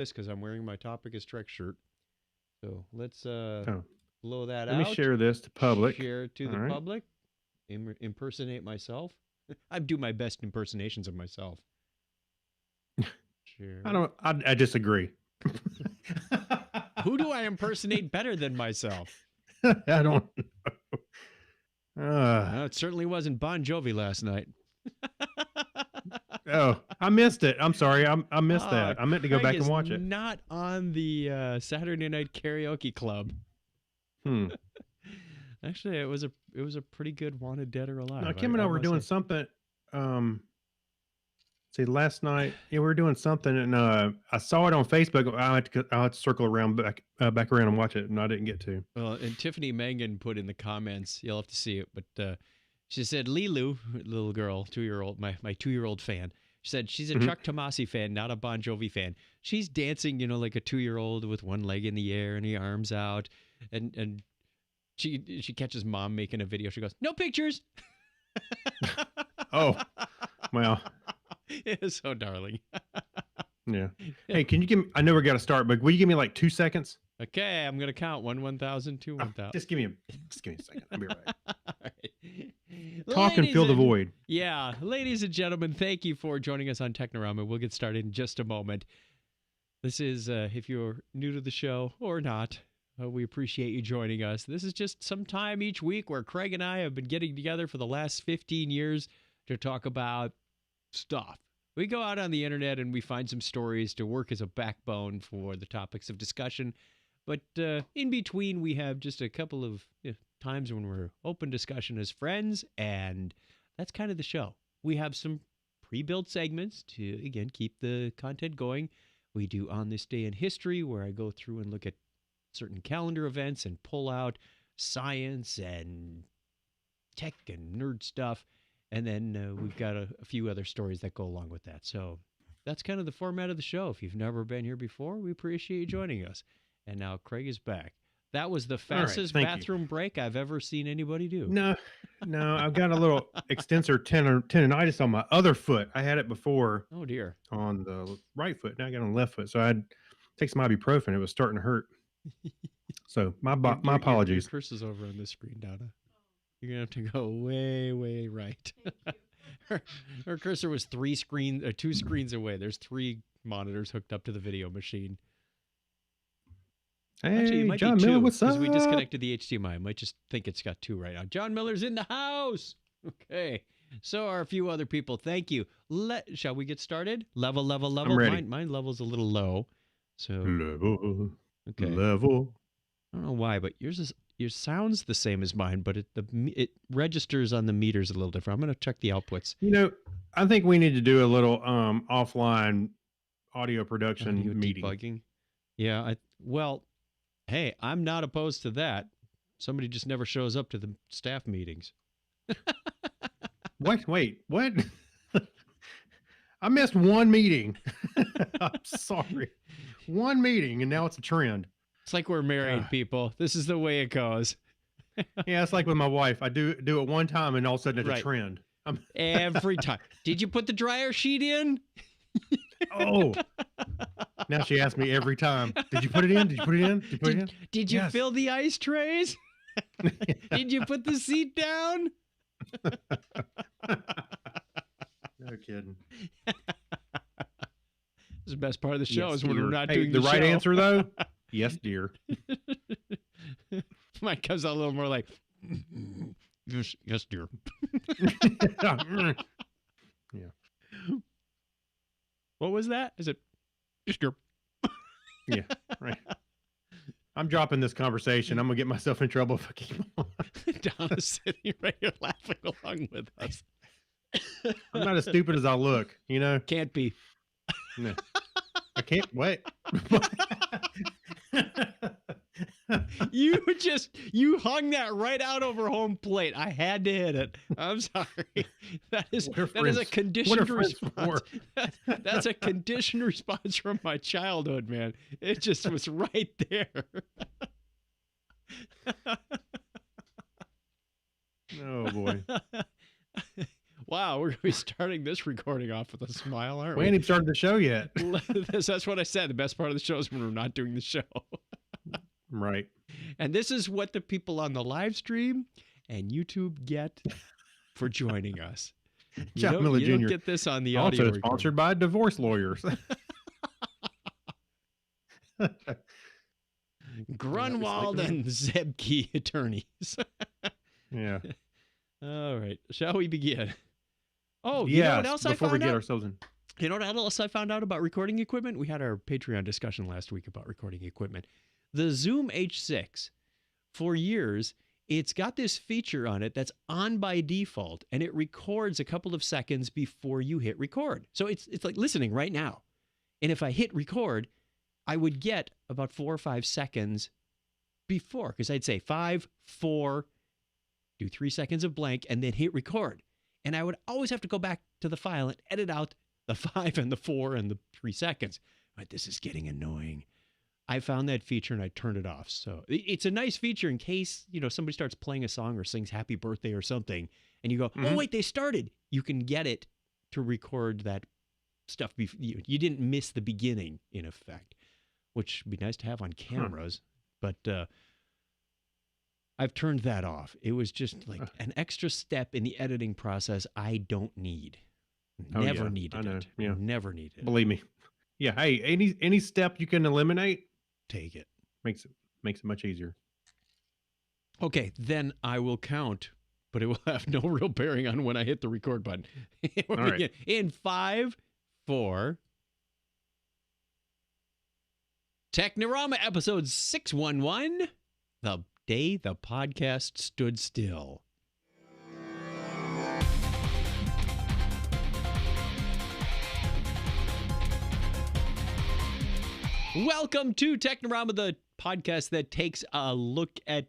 this because I'm wearing my Topic is Trek shirt. So let's Oh, blow that let out. me share this to public. Share it to All the right. public. Impersonate myself. I do my best impersonations of myself. Share. I disagree. Who do I impersonate better than myself? I don't Well, it certainly wasn't Bon Jovi last night. Oh, I missed it. I'm sorry. I missed that. I meant to go Craig back and is watch it. not on the Saturday Night Karaoke Club. Actually, it was a pretty good Wanted Dead or Alive. No, Kim and I were doing something. See, last night, yeah, we were doing something, and I saw it on Facebook. I had to circle around back around and watch it, and I didn't get to. Well, and Tiffany Mangan put in the comments, you'll have to see it, but she said Lilu, little girl, 2-year-old, my 2-year-old fan. She said she's a Chuck Tomasi fan, not a Bon Jovi fan. She's dancing, like a 2-year-old with one leg in the air and her arms out, and she catches mom making a video. She goes, "No pictures." Oh, well. It is so darling. Yeah. Hey, can you give me? I know we got to start, but will you give me like 2 seconds? Okay, I'm gonna count 1,000, 2 1,000. Just give me a second. I'll be right. All right. Talk and fill the void. Yeah, ladies and gentlemen, thank you for joining us on Technorama. We'll get started in just a moment. This is if you're new to the show or not. We appreciate you joining us. This is just some time each week where Craig and I have been getting together for the last 15 years to talk about stuff. We go out on the internet and we find some stories to work as a backbone for the topics of discussion. But in between, we have just a couple of times when we're open discussion as friends, and that's kind of the show. We have some pre-built segments to, again, keep the content going. We do On This Day in History, where I go through and look at certain calendar events and pull out science and tech and nerd stuff. And then we've got a few other stories that go along with that. So that's kind of the format of the show. If you've never been here before, we appreciate you joining us. And now Craig is back. That was the fastest bathroom break I've ever seen anybody do. No, I've got a little extensor tendonitis on my other foot. I had it before. Oh, dear. On the right foot. Now I got it on the left foot. So I had to take some ibuprofen. It was starting to hurt. So my apologies. Your cursor's over on this screen, Donna. You're going to have to go way, way right. her cursor was 2 screens away. There's 3 monitors hooked up to the video machine. Hey, actually, it might John be 2, Miller, what's up? because we disconnected the HDMI. I might just think it's got 2 right now. John Miller's in the house. Okay. So are a few other people. Thank you. Shall we get started? Level. I'm ready. Mine level's a little low. So level. Okay. Level. I don't know why, but yours sounds the same as mine, but it registers on the meters a little different. I'm going to check the outputs. I think we need to do a little offline audio production meeting. Debugging. Yeah. Well, hey, I'm not opposed to that. Somebody just never shows up to the staff meetings. What? Wait, what? I missed one meeting. I'm sorry. One meeting, and now it's a trend. It's like we're married people. This is the way it goes. Yeah, it's like with my wife. I do it one time, and all of a sudden it's a trend. Every time. Did you put the dryer sheet in? Oh. Now she asks me every time. Did you put it in? Did you put it in? Did you put it in? Did you fill the ice trays? Did you put the seat down? No kidding. This is the best part of the show, Yes, is when we're not Hey, doing the right show. answer, though? Yes, dear. Mine comes out a little more like, yes, dear. Yeah. What was that? Is it, yes, dear? Yeah, right. I'm dropping this conversation. I'm going to get myself in trouble if I keep on. Donna's sitting right here laughing along with us. I'm not as stupid as I look, Can't be. No. I can't wait. You hung that right out over home plate. I had to hit it. I'm sorry. That is a conditioned response. That's a conditioned response from my childhood, man. It just was right there. Oh boy. Wow, we're going to be starting this recording off with a smile, aren't We we? ain't even started the show yet. That's what I said. The best part of the show is when we're not doing the show. Right. And this is what the people on the live stream and YouTube get for joining us. John Miller You Jr. don't get this on the audio Also sponsored by divorce lawyers. Grunwald and Zebke attorneys. Yeah. All right. Shall we begin? Oh, you Yes, know what else I before we found get out? ourselves in. You know what else I found out about recording equipment? We had our Patreon discussion last week about recording equipment. The Zoom H6, for years, it's got this feature on it that's on by default, and it records a couple of seconds before you hit record. So it's like listening right now. And if I hit record, I would get about 4 or 5 seconds before, because I'd say 5, 4, do 3 seconds of blank, and then hit record. And I would always have to go back to the file and edit out the 5 and the 4 and the 3 seconds. But this is getting annoying. I found that feature and I turned it off. So it's a nice feature in case, somebody starts playing a song or sings happy birthday or something, and you go, oh, wait, they started. You can get it to record that stuff. You didn't miss the beginning, in effect, which would be nice to have on cameras. But I've turned that off. It was just like an extra step in the editing process I don't need. Never needed it. Yeah. Never needed it. Believe me. Yeah. Hey, any step you can eliminate, Take it. makes it much easier. Okay, then I will count, but it will have no real bearing on when I hit the record button. All right. In 5, 4. Technorama episode 611, the day the podcast stood still. Welcome to Technorama, the podcast that takes a look at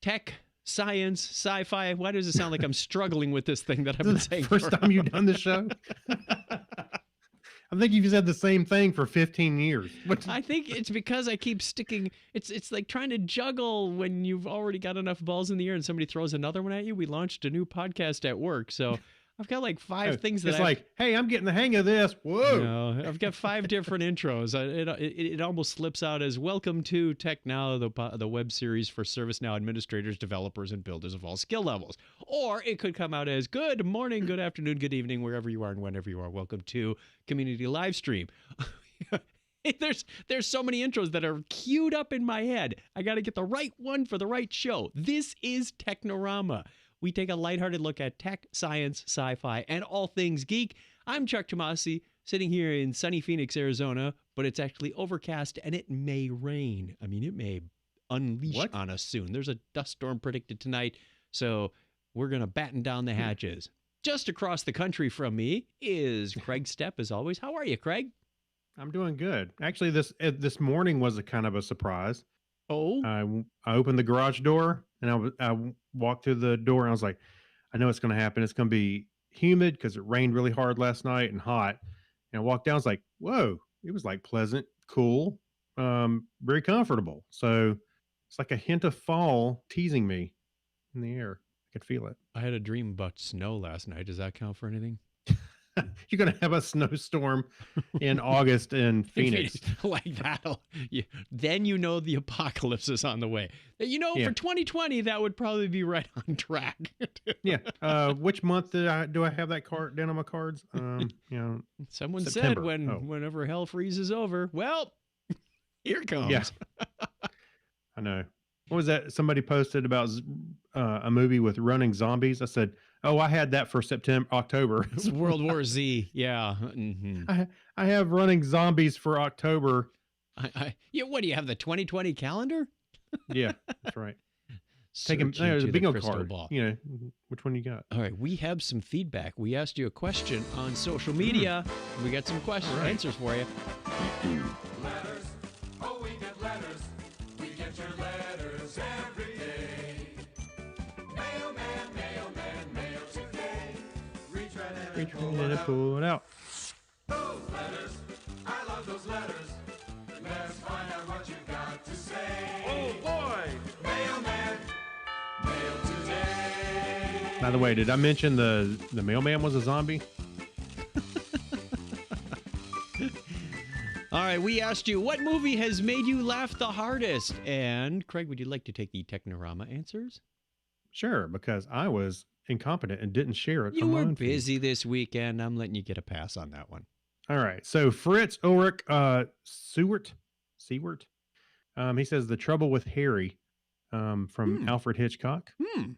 tech, science, sci-fi. Why does it sound like I'm struggling with this thing that I've been saying? First time you've done the show? I think you've said the same thing for 15 years. I think it's because I keep sticking. It's like trying to juggle when you've already got enough balls in the air and somebody throws another one at you. We launched a new podcast at work, so I've got like 5 things that it's like, hey, I'm getting the hang of this. Whoa. I've got 5 different intros. It almost slips out as welcome to Tech Now, the web series for ServiceNow administrators, developers, and builders of all skill levels. Or it could come out as good morning, good afternoon, good evening, wherever you are and whenever you are. Welcome to Community Live Stream. There's so many intros that are queued up in my head. I got to get the right one for the right show. This is Technorama. We take a lighthearted look at tech, science, sci-fi, and all things geek. I'm Chuck Tomasi, sitting here in sunny Phoenix, Arizona, but it's actually overcast and it may rain. I mean, it may unleash on us soon. There's a dust storm predicted tonight, so we're going to batten down the hatches. Just across the country from me is Craig Stepp, as always. How are you, Craig? I'm doing good. Actually, this morning was a kind of a surprise. Oh? I opened the garage door and I walked through the door and I was like, I know it's going to happen. It's going to be humid because it rained really hard last night and hot. And I walked down. I was like, whoa, it was like pleasant, cool, very comfortable. So it's like a hint of fall teasing me in the air. I could feel it. I had a dream about snow last night. Does that count for anything? You're going to have a snowstorm in August in Phoenix. Like that. Then the apocalypse is on the way. For 2020, that would probably be right on track. Yeah. Which month do I have that card down on my cards? Someone September. said whenever hell freezes over. Well, here it comes. Yeah. I know. What was that? Somebody posted about a movie with running zombies. I said, oh, I had that for October. It's World War Z. Yeah. Mm-hmm. I have running zombies for October. What do you have, the 2020 calendar? Yeah, that's right. There's a bingo card. Ball. Which one you got? All right, we have some feedback. We asked you a question on social media. We got some answers for you. Letters. Oh, we get letters. We get your letters every day. Mailman, mail today. Reach right in, pull it out. Those letters. I love those letters. Let's find out what you got to say. Oh boy! Mailman, mail today. By the way, did I mention the mailman was a zombie? All right, we asked you, what movie has made you laugh the hardest? And Craig, would you like to take the Technorama answers? Sure, because I was incompetent and didn't share it. You on my were own feed. busy this weekend. I'm letting you get a pass on that one. All right. So Fritz Ulrich Sewart, he says The Trouble with Harry from Alfred Hitchcock.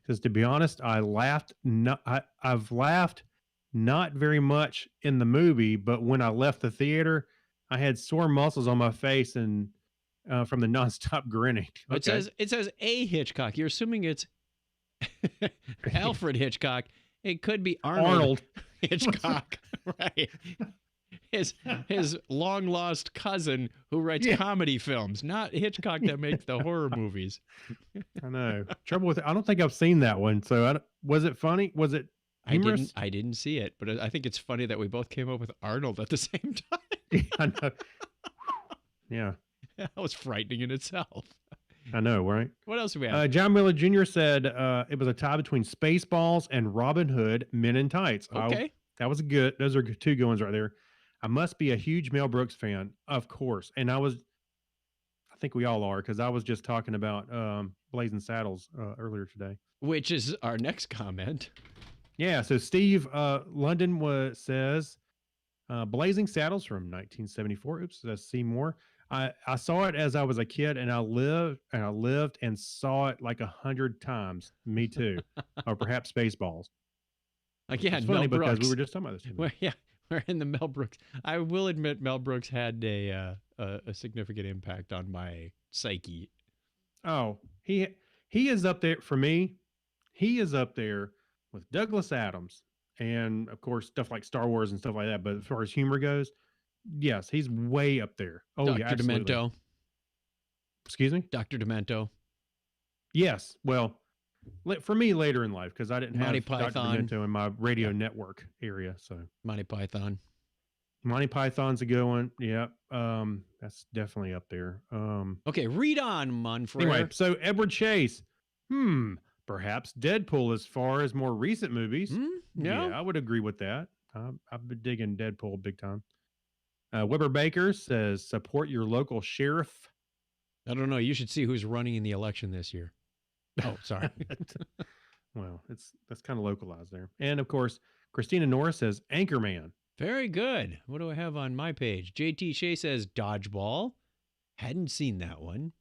Says, to be honest, I laughed. I've laughed not very much in the movie, but when I left the theater, I had sore muscles on my face and from the nonstop grinning. Okay. It says a Hitchcock. You're assuming it's Alfred Hitchcock. It could be Arnold. Hitchcock, right? His long lost cousin who writes comedy films, not Hitchcock that makes the horror movies. I know. Trouble with it. I don't think I've seen that one. So was it funny? Was it humorous? I didn't see it, but I think it's funny that we both came up with Arnold at the same time. I know. Yeah. That was frightening in itself. I know, right? What else do we have? John Miller Jr. said it was a tie between Spaceballs and Robin Hood Men in Tights. Okay. That was good. Those are two good ones right there. I must be a huge Mel Brooks fan, of course. And I think we all are, because I was just talking about Blazing Saddles earlier today. Which is our next comment. Yeah, so Steve London says Blazing Saddles from 1974. Oops, let's see more. I saw it as I was a kid, and I lived and saw it like 100 times. Me too, or perhaps Spaceballs. Again, it's funny Mel Brooks. because we were just talking about this. Well, yeah, we're in the Mel Brooks. I will admit, Mel Brooks had a significant impact on my psyche. Oh, he is up there for me. He is up there with Douglas Adams, and of course stuff like Star Wars and stuff like that. But as far as humor goes, yes, he's way up there. Oh, Dr. yeah, absolutely. Demento. Excuse me? Dr. Demento. Yes. Well, for me later in life, because I didn't Monty have Python. Dr. Demento in my radio network area. So Monty Python. Monty Python's a good one. Yeah. That's definitely up there. Okay, read on, Monfrere. Anyway, so Edward Chase. Perhaps Deadpool as far as more recent movies. Yeah, I would agree with that. I've been digging Deadpool big time. Weber Baker says, support your local sheriff. I don't know. You should see who's running in the election this year. Oh, sorry. Well, that's kind of localized there. And of course, Christina Norris says Anchorman. Very good. What do I have on my page? JT Shea says Dodgeball. Hadn't seen that one.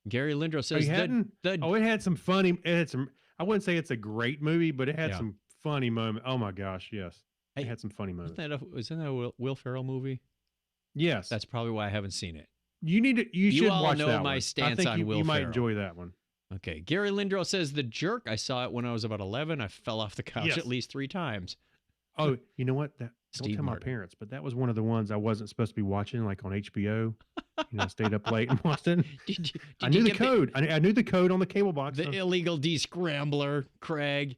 Gary Lindros says it had some funny. It had some. I wouldn't say it's a great movie, but it had some funny moments. Oh my gosh, yes, it had some funny moments. Isn't that a Will Ferrell movie? Yes, that's probably why I haven't seen it. You need to. You should watch that one. You all know my stance on Will Ferrell. You might enjoy that one. Okay, Gary Lindros says The Jerk. I saw it when I was about 11. I fell off the couch at least 3 times. Oh, you know what? Don't tell my parents, but that was one of the ones I wasn't supposed to be watching, like on HBO. Stayed up late and watched it. I knew the code. I knew the code on the cable box. The illegal descrambler, Craig.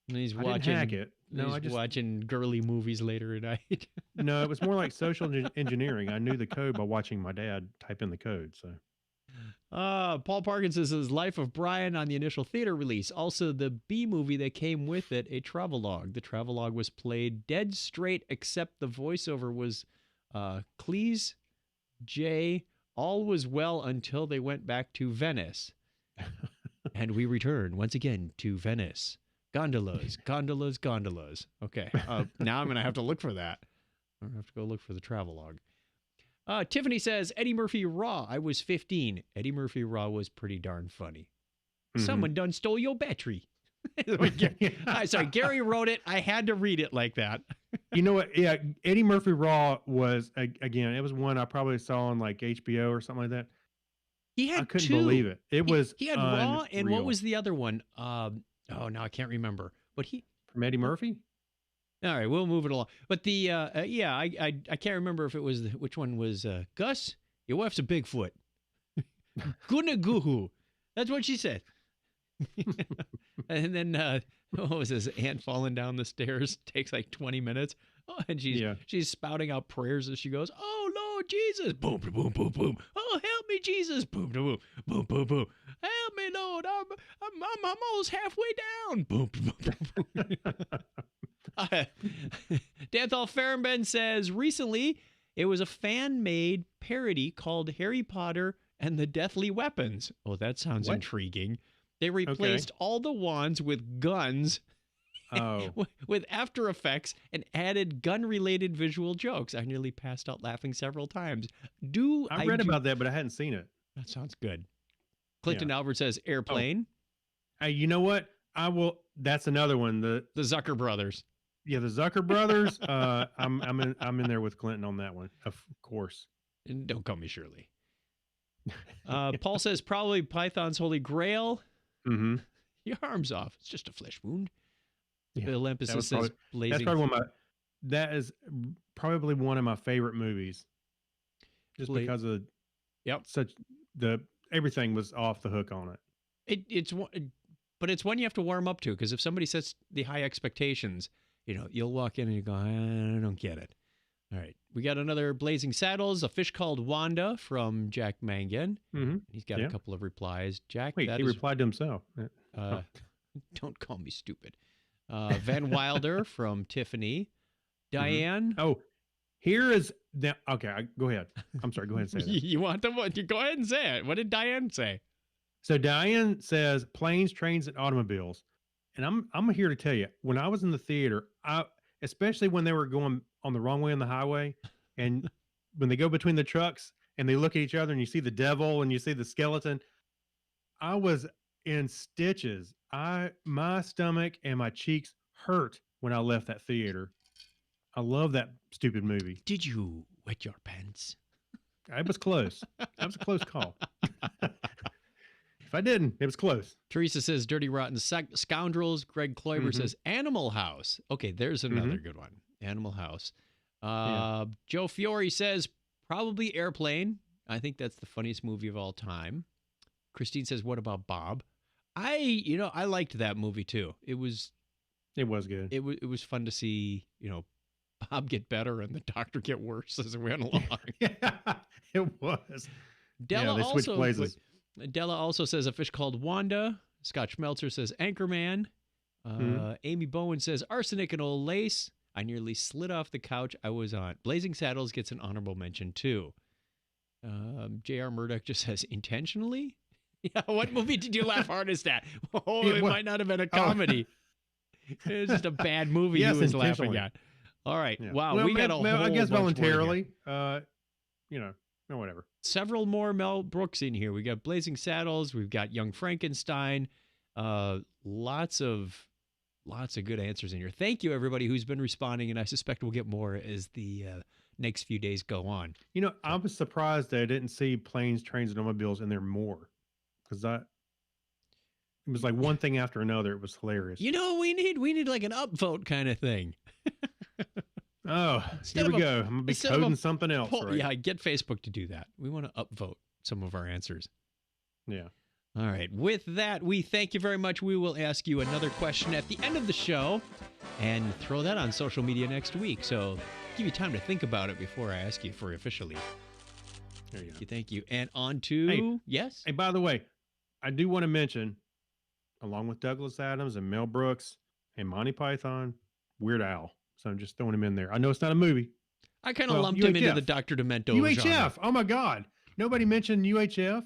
And he's watching. I didn't hack it. No, I just watching girly movies later at night. No, it was more like social engineering. I knew the code by watching my dad type in the code. So. Paul Parkinson says Life of Brian on the initial theater release. Also, the B movie that came with it, a travelogue. The travelogue was played dead straight, except the voiceover was Cleese J. All was well until they went back to Venice. And we return once again to Venice. Gondolas, gondolas, gondolas. Okay, now I'm going to have to look for that. I'm going to have to go look for the travelogue. Tiffany says, Eddie Murphy Raw. I was 15. Eddie Murphy Raw was pretty darn funny. Mm-hmm. Someone done stole your battery. Sorry, Gary wrote it. I had to read it like that. You know what? Yeah, Eddie Murphy Raw was, again, it was one I probably saw on like HBO or something like that. I couldn't believe it. He had Raw, and what was the other one? Now I can't remember. But from Eddie Murphy? All right, we'll move it along. But I can't remember if it was which one was Gus. Your wife's a Bigfoot. Gunaguhu. That's what she said. And then what was this? Ant falling down the stairs takes like 20 minutes. Oh, and she's spouting out prayers as she goes. Oh Lord Jesus! Boom, boom, boom, boom. Oh help me Jesus! Boom, boom, boom, boom, boom. Help me Lord! episode. I'm almost halfway down. Boom. boom, boom. Danthal Farenben says, recently it was a fan-made parody called Harry Potter and the Deathly Weapons. Oh, that sounds What? intriguing. They replaced all the wands with guns Oh, with After Effects and added gun-related visual jokes. I nearly passed out laughing several times. I read about that, but I hadn't seen it. That sounds good. Clinton Albert says airplane. Hey, you know what? I will. That's another one. The Zucker brothers. The Zucker brothers. I'm in there with Clinton on that one, of course. And don't call me Shirley. Paul says probably Python's Holy Grail. Mm-hmm. Your arm's off. It's just a flesh wound. Yeah, Bill Emphasis says that's blazing. probably that is probably one of my favorite movies. Just because of everything was off the hook on it. But it's one you have to warm up to, because if somebody sets the high expectations, you'll walk in and you go, I don't get it. All right. We got another Blazing Saddles, A Fish Called Wanda from Jack Mangan. Mm-hmm. He's got a couple of replies. Jack, wait, he replied to himself. Don't call me stupid. Van Wilder from Tiffany. Diane. Mm-hmm. Oh, here is the okay. Go ahead. I'm sorry. Go ahead and say that. You want them? Go ahead and say it. What did Diane say? So Diane says planes, trains, and automobiles. And I'm here to tell you, when I was in the theater, especially when they were going on the wrong way on the highway, and when they go between the trucks and they look at each other and you see the devil and you see the skeleton, I was in stitches. My stomach and my cheeks hurt when I left that theater. I love that stupid movie. Did you wet your pants? It was close. That was a close call. If I didn't, it was close. Teresa says Dirty Rotten Scoundrels. Greg Kloiber says Animal House. Okay, there's another good one. Animal House. Joe Fiore says probably Airplane. I think that's the funniest movie of all time. Christine says, what about Bob? I liked that movie too. It was good. It was fun to see, Bob get better and the doctor get worse as it went along. Yeah, it was. Della they switched places. Della also says A Fish Called Wanda. Scott Schmelzer says Anchorman. Amy Bowen says Arsenic and Old Lace. I nearly slid off the couch I was on. Blazing Saddles gets an honorable mention too. J.R. Murdoch just says intentionally. Yeah, what movie did you laugh hardest at? Oh, it might not have been a comedy. It's just a bad movie he was laughing at. All right. Yeah. Wow. Well, we got a whole I guess bunch voluntarily. Whatever. Several more Mel Brooks in here. We got Blazing Saddles. We've got Young Frankenstein. Lots of good answers in here. Thank you, everybody who's been responding, and I suspect we'll get more as the next few days go on. I was surprised that I didn't see planes, trains, and automobiles in there more, because it was like one thing after another. It was hilarious. We need like an upvote kind of thing. Oh, here we go. I'm gonna be coding something else. Right? Yeah, get Facebook to do that. We want to upvote some of our answers. Yeah. All right. With that, we thank you very much. We will ask you another question at the end of the show and throw that on social media next week. So give you time to think about it before I ask you for officially. There you go. Thank you. And on to yes. Hey, by the way, I do want to mention, along with Douglas Adams and Mel Brooks and Monty Python, Weird Al. So I'm just throwing him in there. I know it's not a movie. I kind of lumped him into the Dr. Demento UHF. genre. Oh my God. Nobody mentioned UHF.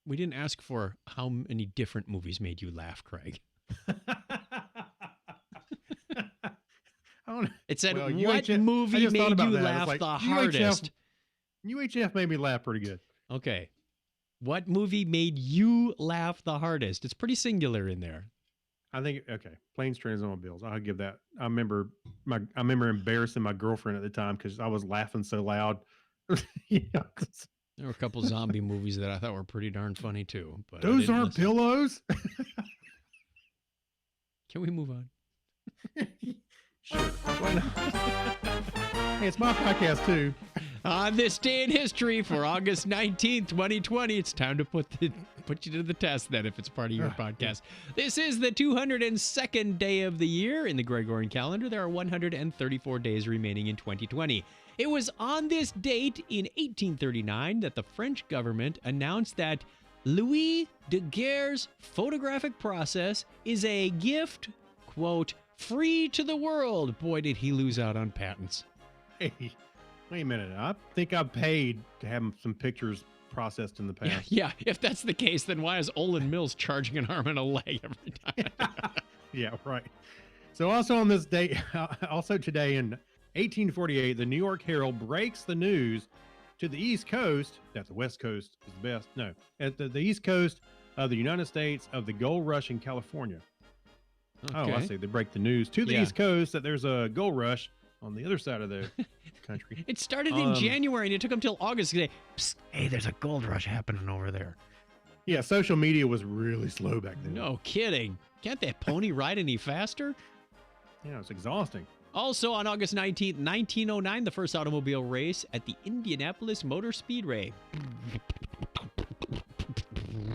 We didn't ask for how many different movies made you laugh, Craig. It said, what movie made you laugh the hardest? UHF made me laugh pretty good. Okay. What movie made you laugh the hardest? It's pretty singular in there. I think, Planes, Trains, and Automobiles. I'll give that. I remember embarrassing my girlfriend at the time because I was laughing so loud. There were a couple zombie movies that I thought were pretty darn funny too. But those aren't pillows. Can we move on? Sure. Why not? Hey, it's my podcast too. On this day in history for August 19th, 2020, it's time to put you to the test then if it's part of your podcast. This is the 202nd day of the year in the Gregorian calendar. There are 134 days remaining in 2020. It was on this date in 1839 that the French government announced that Louis Daguerre's photographic process is a gift, quote, free to the world. Boy, did he lose out on patents. Hey, wait a minute. I think I paid to have some pictures processed in the Yeah, past. yeah, if that's the case, then why is Olin Mills charging an arm and a leg every time? Yeah, right. So also on this date, also today in 1848, the New York Herald breaks the news to the East Coast that the West Coast is the best. No, at the East Coast of the United States of the gold rush in California. Oh, I Okay. see. They break the news to the Yeah. East Coast that there's a gold rush on the other side of the country. It started in January and it took them till August to say, "Psst, hey, there's a gold rush happening over there." Yeah, social media was really slow back then. No kidding. Can't that pony ride any faster? Yeah, it's exhausting. Also on August 19th, 1909, the first automobile race at the Indianapolis Motor Speedway. You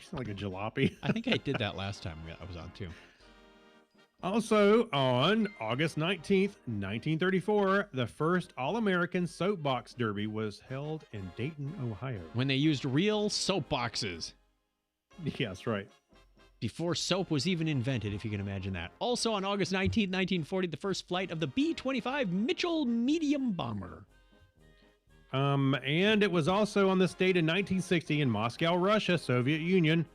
sound like a jalopy. I think I did that last time I was on too. Also on August 19th, 1934, the first All-American Soapbox Derby was held in Dayton, Ohio. When they used real soap boxes. Yeah, that's right. Before soap was even invented, if you can imagine that. Also on August 19th, 1940, the first flight of the B-25 Mitchell medium bomber. And it was also on this date in 1960 in Moscow, Russia, Soviet Union.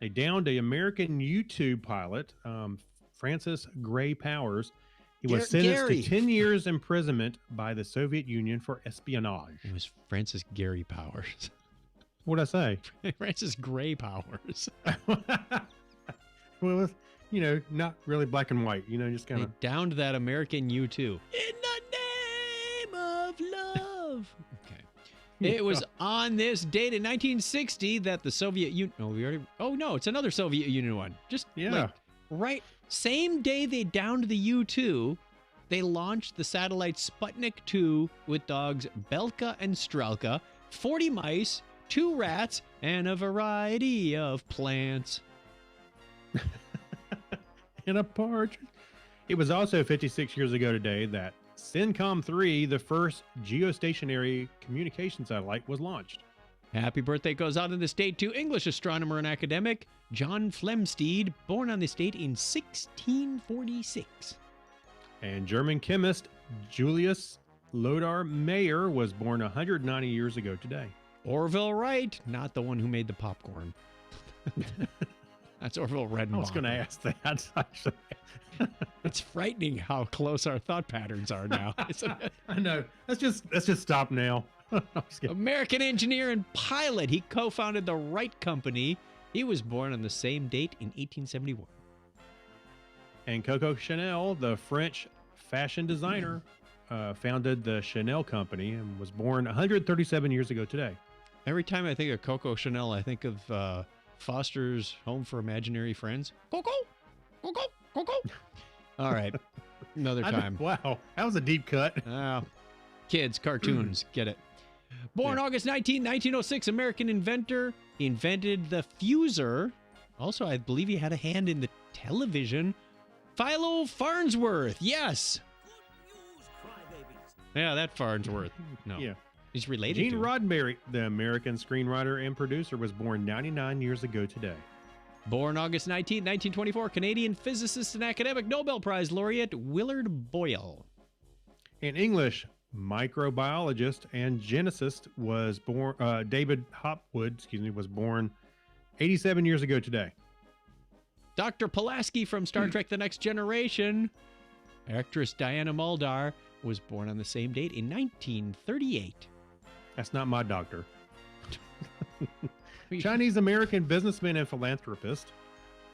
They downed an American U-2 pilot, Francis Gray Powers. He was sentenced Gary. to 10 years imprisonment by the Soviet Union for espionage. It was Francis Gary Powers. What'd I say? Francis Gray Powers. Well, it's, not really black and white, just kind They of. downed that American U-2. In the name of love. Okay. It was on this date in 1960 that the Soviet Union. Oh, no, it's another Soviet Union one. Just Yeah. right. Same day they downed the U-2, they launched the satellite Sputnik 2 with dogs Belka and Strelka, 40 mice, 2 rats, and a variety of plants. And a partridge. It was also 56 years ago today that CENTCOM 3, the first geostationary communication satellite, was launched. Happy birthday goes out on this date to English astronomer and academic John Flamsteed, born on this date in 1646. And German chemist Julius Lothar Mayer was born 190 years ago today. Orville Wright, not the one who made the popcorn. That's Orville Redenbacher. I was going to ask that. Actually. It's frightening how close our thought patterns are now, isn't it? I know. Let's just stop now. I'm just kidding. American engineer and pilot. He co-founded the Wright Company. He was born on the same date in 1871. And Coco Chanel, the French fashion designer, founded the Chanel Company and was born 137 years ago today. Every time I think of Coco Chanel, I think of Foster's Home for Imaginary Friends. Coco, Coco, Coco. All right, another time. Wow, that was a deep cut. Kids, cartoons, get it. Born Yeah. August 19, 1906, American inventor. He invented the fuser. Also, I believe he had a hand in the television. Philo Farnsworth, yes. Yeah, that Farnsworth. No, Yeah. he's related Gene to him. Roddenberry, the American screenwriter and producer, was born 99 years ago today. Born August 19, 1924, Canadian physicist and academic Nobel Prize laureate Willard Boyle. An English microbiologist and geneticist was born. David Hopwood, was born 87 years ago today. Dr. Pulaski from Star Trek The Next Generation. Actress Diana Muldaur was born on the same date in 1938. That's not my doctor. Chinese American businessman and philanthropist,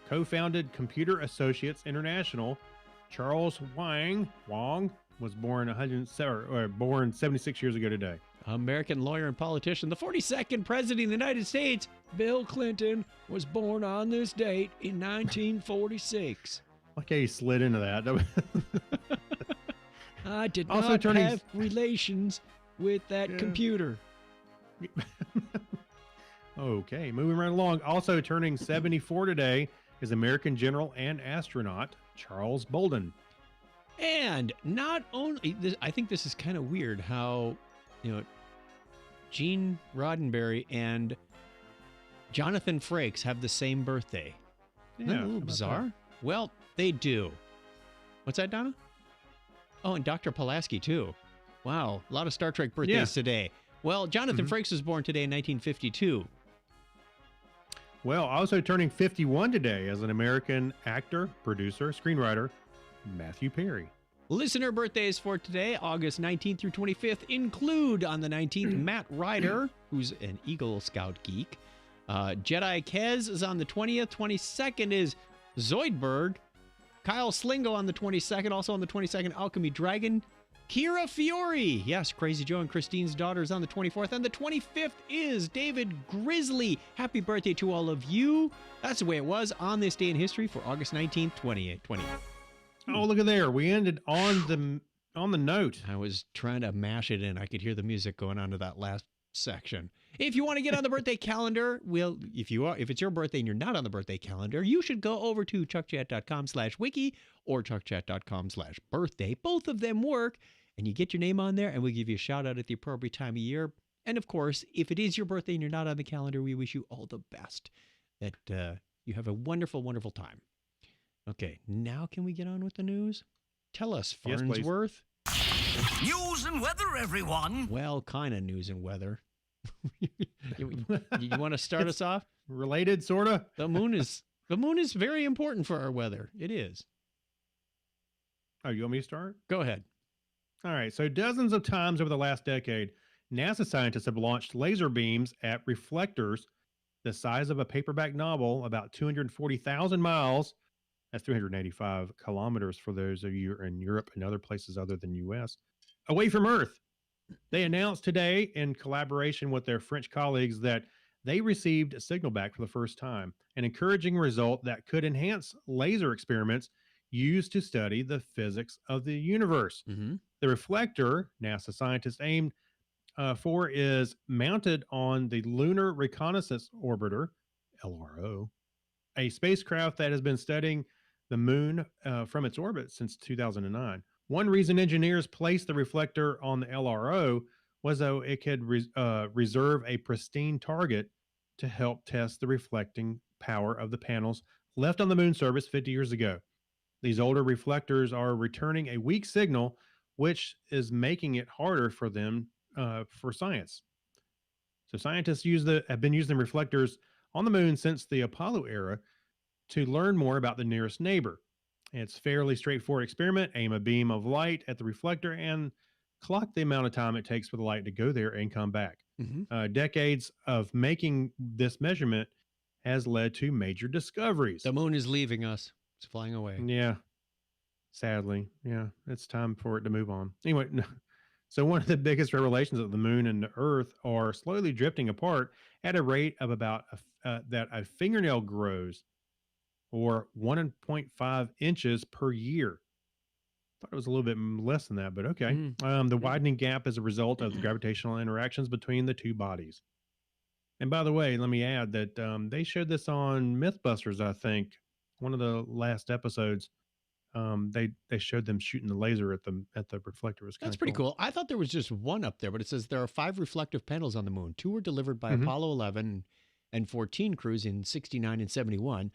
co-founded Computer Associates International. Charles Wang was born 76 years ago today. American lawyer and politician, the 42nd president of the United States, Bill Clinton, was born on this date in 1946. Okay, he slid into that. I did Also not turning- have relations with that Yeah. computer. Okay, moving right along. Also turning 74 today is American general and astronaut Charles Bolden. And not only, I think this is kind of weird how, Gene Roddenberry and Jonathan Frakes have the same birthday. Isn't that a how little about bizarre? that? Well, they do. What's that, Donna? Oh, and Dr. Pulaski, too. Wow, a lot of Star Trek birthdays Yeah. today. Well, Jonathan Frakes was born today in 1952. Well, also turning 51 today as an American actor, producer, screenwriter, Matthew Perry. Listener birthdays for today, August 19th through 25th, include on the 19th, Matt Ryder, who's an Eagle Scout geek. Jedi Kez is on the 20th. 22nd is Zoidberg. Kyle Slingo on the 22nd. Also on the 22nd, Alchemy Dragon. Kira Fiore. Yes, Crazy Joe and Christine's daughter is on the 24th. And the 25th is David Grizzly. Happy birthday to all of you. That's the way it was on this day in history for August 19th, 2020. Oh, look at there. We ended on the note. I was trying to mash it in. I could hear the music going on to that last section. If you want to get on the birthday calendar, if it's your birthday and you're not on the birthday calendar, you should go over to chuckchat.com/wiki or chuckchat.com/birthday. Both of them work, and you get your name on there, and we'll give you a shout out at the appropriate time of year. And of course, if it is your birthday and you're not on the calendar, we wish you all the best. That you have a wonderful, wonderful time. Okay, now can we get on with the news? Tell us, Yes, please. Farnsworth. News and weather, everyone. Well, kind of news and weather. you want to start us off? Related, sort of. The moon is very important for our weather. It is. Oh, you want me to start? Go ahead. All right. So dozens of times over the last decade, NASA scientists have launched laser beams at reflectors the size of a paperback novel, about 240,000 miles. That's 385 kilometers for those of you in Europe and other places other than U.S. away from Earth. They announced today, in collaboration with their French colleagues, that they received a signal back for the first time, an encouraging result that could enhance laser experiments used to study the physics of the universe. Mm-hmm. The reflector NASA scientists aimed for is mounted on the Lunar Reconnaissance Orbiter, LRO, a spacecraft that has been studying the moon from its orbit since 2009. One reason engineers placed the reflector on the LRO was so it could reserve a pristine target to help test the reflecting power of the panels left on the moon surface 50 years ago. These older reflectors are returning a weak signal, which is making it harder for them for science. So scientists have been using reflectors on the moon since the Apollo era to learn more about the nearest neighbor. It's a fairly straightforward experiment. Aim a beam of light at the reflector and clock the amount of time it takes for the light to go there and come back. Mm-hmm. Decades of making this measurement has led to major discoveries. The moon is leaving us. It's flying away. Yeah. Sadly. Yeah. It's time for it to move on. Anyway, so one of the biggest revelations of the moon and the Earth are slowly drifting apart at a rate of about that a fingernail grows, or 1.5 inches per year. Thought it was a little bit less than that, but okay. The widening gap is a result of the gravitational interactions between the two bodies. And by the way, let me add that they showed this on Mythbusters, I think. One of the last episodes, they showed them shooting the laser at the reflector. It was That's kinda pretty cool. I thought there was just one up there, but it says there are 5 reflective panels on the moon. 2 were delivered by Apollo 11 and 14 crews in 69 and 71.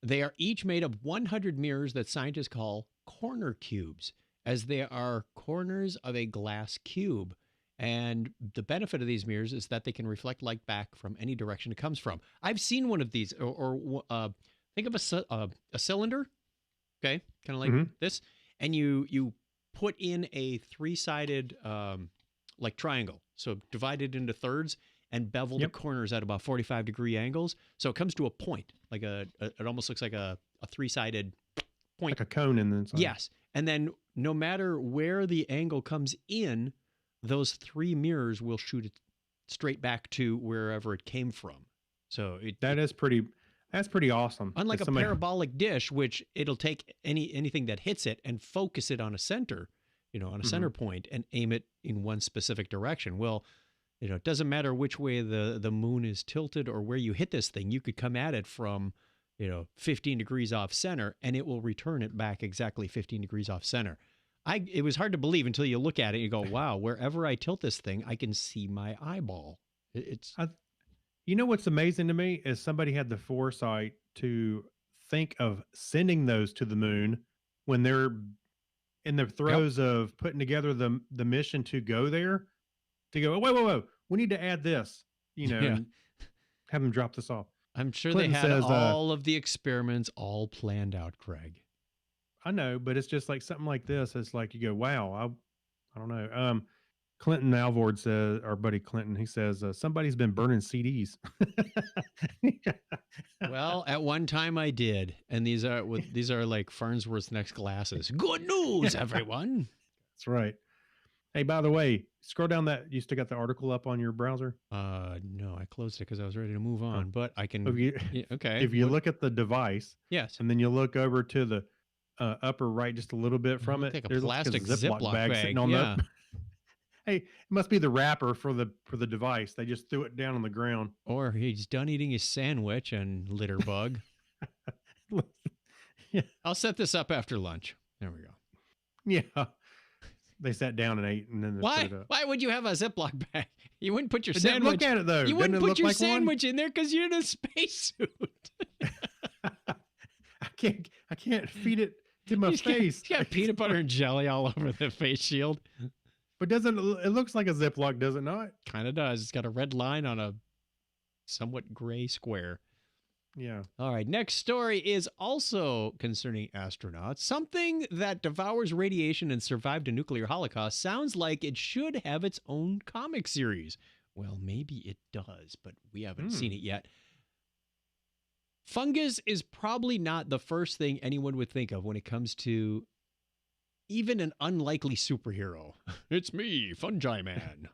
They are each made of 100 mirrors that scientists call corner cubes, as they are corners of a glass cube. And the benefit of these mirrors is that they can reflect light back from any direction it comes from. I've seen one of these, or think of a cylinder, okay, kind of like this, and you put in a 3-sided like triangle, so divide it into thirds and bevel the corners at about 45-degree angles. So it comes to a point, like it almost looks like a 3-sided point. like a cone in the inside. Yes. And then no matter where the angle comes in, those 3 mirrors will shoot it straight back to wherever it came from. So That's pretty awesome. Unlike a parabolic dish, which it'll take anything that hits it and focus it on a center, on a center point and aim it in one specific direction. Well, it doesn't matter which way the moon is tilted or where you hit this thing. You could come at it from, 15 degrees off center, and it will return it back exactly 15 degrees off center. It was hard to believe until you look at it and you go, wow, wherever I tilt this thing, I can see my eyeball. You know what's amazing to me is somebody had the foresight to think of sending those to the moon when they're in the Yep. throes of putting together the mission to go there. To go, whoa, we need to add this, Yeah. and have them drop this off. I'm sure Clinton they had says, all of the experiments all planned out, Craig. I know, but it's just like something like this. It's like you go, wow, I don't know. Clinton Alvord says, our buddy Clinton, he says, somebody's been burning CDs. Well, at one time I did, and these are like Farnsworth's next glasses. Good news, everyone. That's right. Hey, by the way, scroll down that. You still got the article up on your browser? No, I closed it because I was ready to move on, but I can. If you, Yeah, okay. if you look at the device, Yes. and then you look over to the upper right, just a little bit from it, Like a there's plastic like a Ziploc bag bag. sitting on Yeah. the. Hey, it must be the wrapper for the device. They just threw it down on the ground. Or he's done eating his sandwich and litter bug. Yeah. I'll set this up after lunch. There we go. Yeah. They sat down and ate, and then they Why? put it up. Why would you have a Ziploc bag? You wouldn't put your But then sandwich. look at it though. You Doesn't wouldn't it put look your like sandwich in there because you're in a spacesuit. one? I can't feed it to my face. It's got peanut butter and jelly all over the face shield. But doesn't it looks like a Ziploc, does it not? Kind of does. It's got a red line on a somewhat gray square. Yeah. All right. Next story is also concerning astronauts. Something that devours radiation and survived a nuclear holocaust sounds like it should have its own comic series. Well, maybe it does, but we haven't seen it yet. Fungus is probably not the first thing anyone would think of when it comes to even an unlikely superhero. It's me, Fungi Man.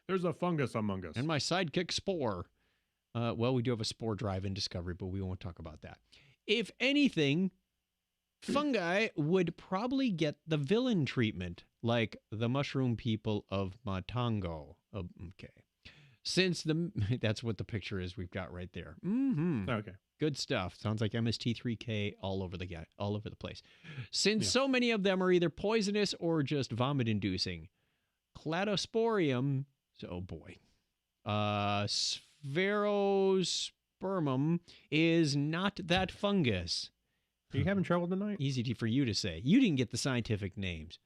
There's a fungus among us. And my sidekick Spore. Well, we do have a Spore drive in Discovery, but we won't talk about that. If anything, fungi would probably get the villain treatment, like the mushroom people of Matango. Okay. Since that's what the picture is we've got right there. Mm-hmm. Okay. Good stuff. Sounds like MST3K all over the place. Since so many of them are either poisonous or just vomit-inducing, Cladosporium, oh boy, Spherospermum is not that fungus. Are you having trouble tonight? Easy for you to say. You didn't get the scientific names.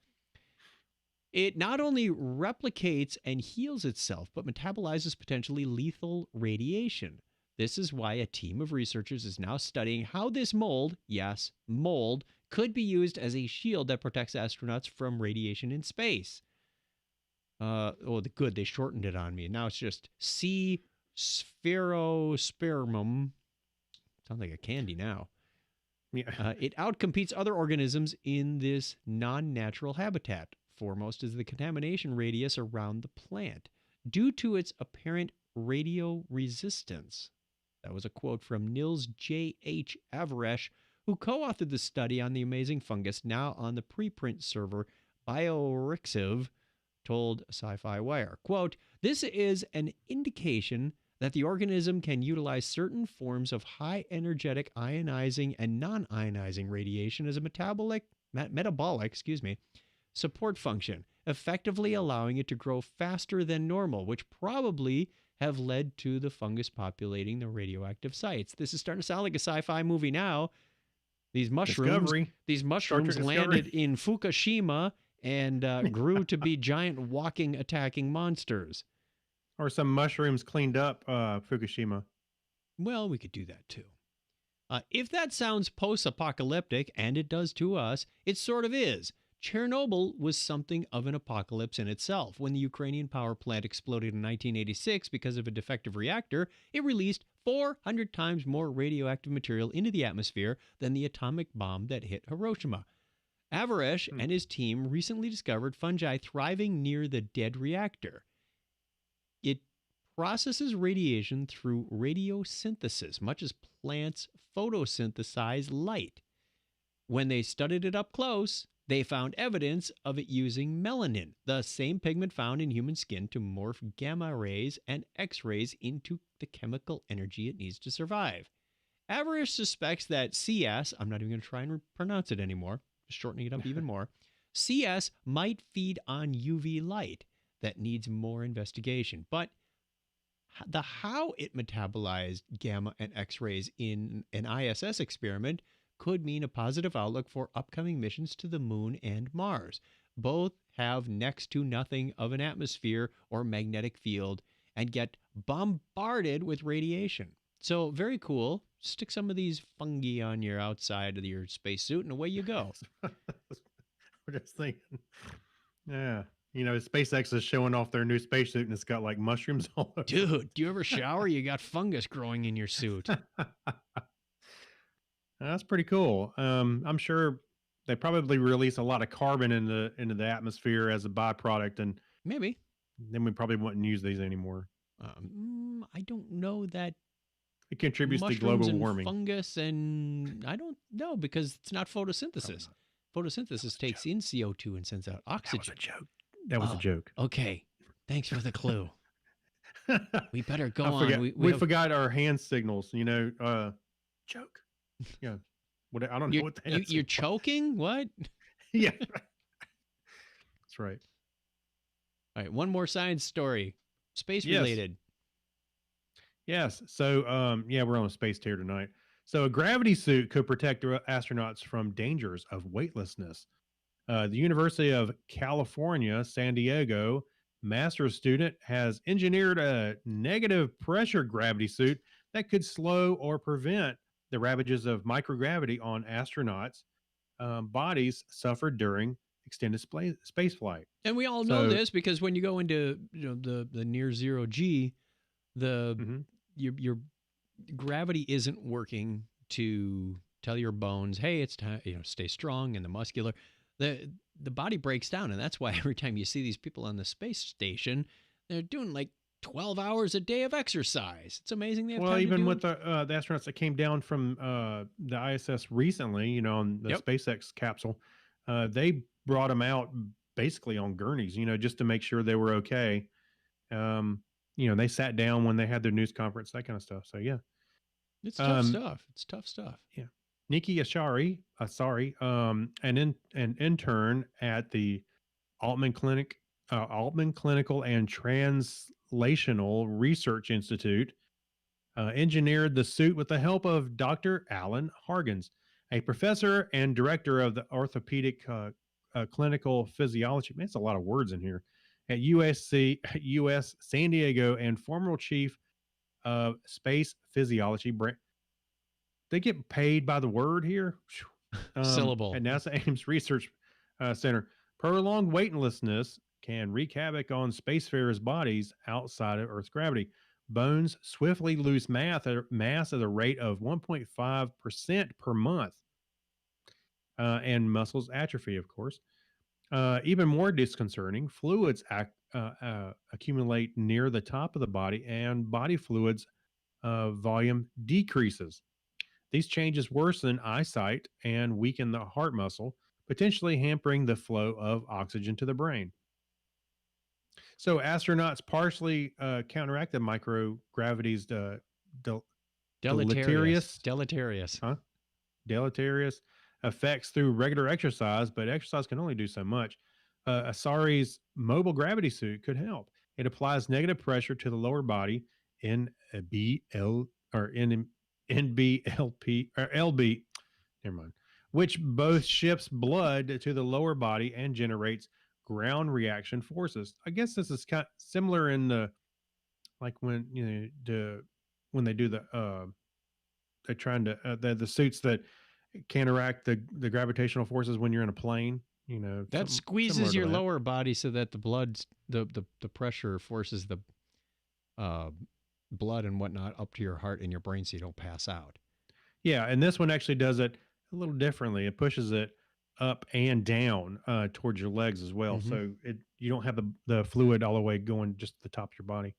It not only replicates and heals itself, but metabolizes potentially lethal radiation. This is why a team of researchers is now studying how this mold, yes, mold, could be used as a shield that protects astronauts from radiation in space. They shortened it on me. Now it's just C. Spherospermum. Sounds like a candy now. Yeah. It outcompetes other organisms in this non-natural habitat. Foremost is the contamination radius around the plant, due to its apparent radio resistance. That was a quote from Nils J.H. Avaresh, who co-authored the study on the amazing fungus, now on the preprint server BioRxiv, told Sci-Fi Wire. Quote, "This is an indication that the organism can utilize certain forms of high-energetic ionizing and non-ionizing radiation as a metabolic support function, effectively allowing it to grow faster than normal, which probably have led to the fungus populating the radioactive sites." This is starting to sound like a sci-fi movie now. These mushrooms landed in Fukushima and grew to be giant walking, attacking monsters. Or some mushrooms cleaned up Fukushima. Well, we could do that too. If that sounds post-apocalyptic, and it does to us, it sort of is. Chernobyl was something of an apocalypse in itself. When the Ukrainian power plant exploded in 1986 because of a defective reactor, it released 400 times more radioactive material into the atmosphere than the atomic bomb that hit Hiroshima. Avaresh and his team recently discovered fungi thriving near the dead reactor. It processes radiation through radiosynthesis, much as plants photosynthesize light. When they studied it up close, they found evidence of it using melanin, the same pigment found in human skin, to morph gamma rays and X-rays into the chemical energy it needs to survive. Avaresh suspects that CS, I'm not even going to try and pronounce it anymore, just shortening it up even more, CS might feed on UV light that needs more investigation. But the how it metabolized gamma and X-rays in an ISS experiment could mean a positive outlook for upcoming missions to the moon and Mars. Both have next to nothing of an atmosphere or magnetic field and get bombarded with radiation. So very cool. Stick some of these fungi on your outside of your spacesuit and away you go. We're just thinking, yeah. SpaceX is showing off their new spacesuit and it's got like mushrooms all over. Dude, do you ever shower? You got fungus growing in your suit. That's pretty cool. I'm sure they probably release a lot of carbon into the atmosphere as a byproduct, and Maybe. then we probably wouldn't use these anymore. I don't know that It contributes to mushrooms global and warming. fungus, and I don't know because it's not photosynthesis. Photosynthesis takes in CO2 and sends out oxygen. That was a joke. Okay. Thanks for the clue. We better go I on. forgot- we have- forgot our hand signals. Joke. Yeah. I don't know what the hand you're signal- choking? What? Yeah. That's right. All right, one more science story. Space Yes. related. Yes. So, we're on a space tier tonight. So, a gravity suit could protect astronauts from dangers of weightlessness. The University of California, San Diego, master's student has engineered a negative pressure gravity suit that could slow or prevent the ravages of microgravity on astronauts' bodies suffered during extended space flight. And we all know So- this because when you go into the near zero G, Mhm. your gravity isn't working to tell your bones, hey, it's time, stay strong, and the muscular. The body breaks down, and that's why every time you see these people on the space station, they're doing like 12 hours a day of exercise. It's amazing they have Well, time to even do with it. the astronauts that came down from the ISS recently, on the Yep. SpaceX capsule, they brought them out basically on gurneys, just to make sure they were okay. They sat down when they had their news conference, that kind of stuff. So yeah, It's tough stuff. It's tough stuff. Nikki Ashari, an intern at the Altman Clinical and Translational Research Institute, engineered the suit with the help of Dr. Alan Hargens, a professor and director of the orthopedic clinical physiology. Man, it's a lot of words in here. At US San Diego, and former chief of space physiology. They get paid by the word here. Syllable. At NASA Ames Research Center. Prolonged weightlessness can wreak havoc on spacefarers' bodies outside of Earth's gravity. Bones swiftly lose mass at a rate of 1.5% per month. And muscles atrophy, of course. Even more disconcerting, fluids accumulate near the top of the body, and body fluids volume decreases. These changes worsen eyesight and weaken the heart muscle, potentially hampering the flow of oxygen to the brain. So astronauts partially counteract the microgravity's Deleterious. deleterious effects through regular exercise, but exercise can only do so much. Asari's mobile gravity suit could help. It applies negative pressure to the lower body in NBLP or LB, never mind, which both shifts blood to the lower body and generates ground reaction forces. I guess this is kind of similar in the, like when when they do they're trying to the suits that counteract the gravitational forces when you're in a plane. That similar squeezes to your that. lower body so that the blood, the pressure forces the blood and whatnot up to your heart and your brain so you don't pass out. Yeah, and this one actually does it a little differently. It pushes it up and down towards your legs as well, Mhm. so you don't have the fluid all the way going just to the top of your body.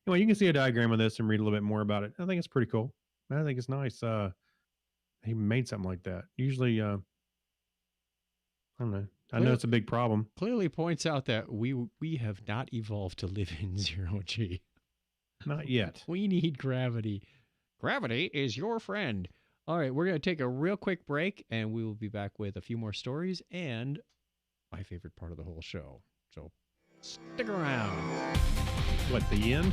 Anyway, you can see a diagram of this and read a little bit more about it. I think it's pretty cool. I think it's nice. He made something like that. Usually, I don't know. I know Well- it's a big problem. Clearly points out that we have not evolved to live in zero G. Not yet. We need gravity. Gravity is your friend. All right, we're going to take a real quick break, and we will be back with a few more stories and my favorite part of the whole show. So stick around. What, the end?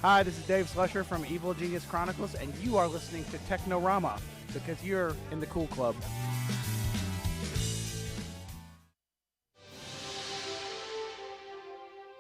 Hi, this is Dave Slusher from Evil Genius Chronicles, and you are listening to Technorama, because you're in the cool club.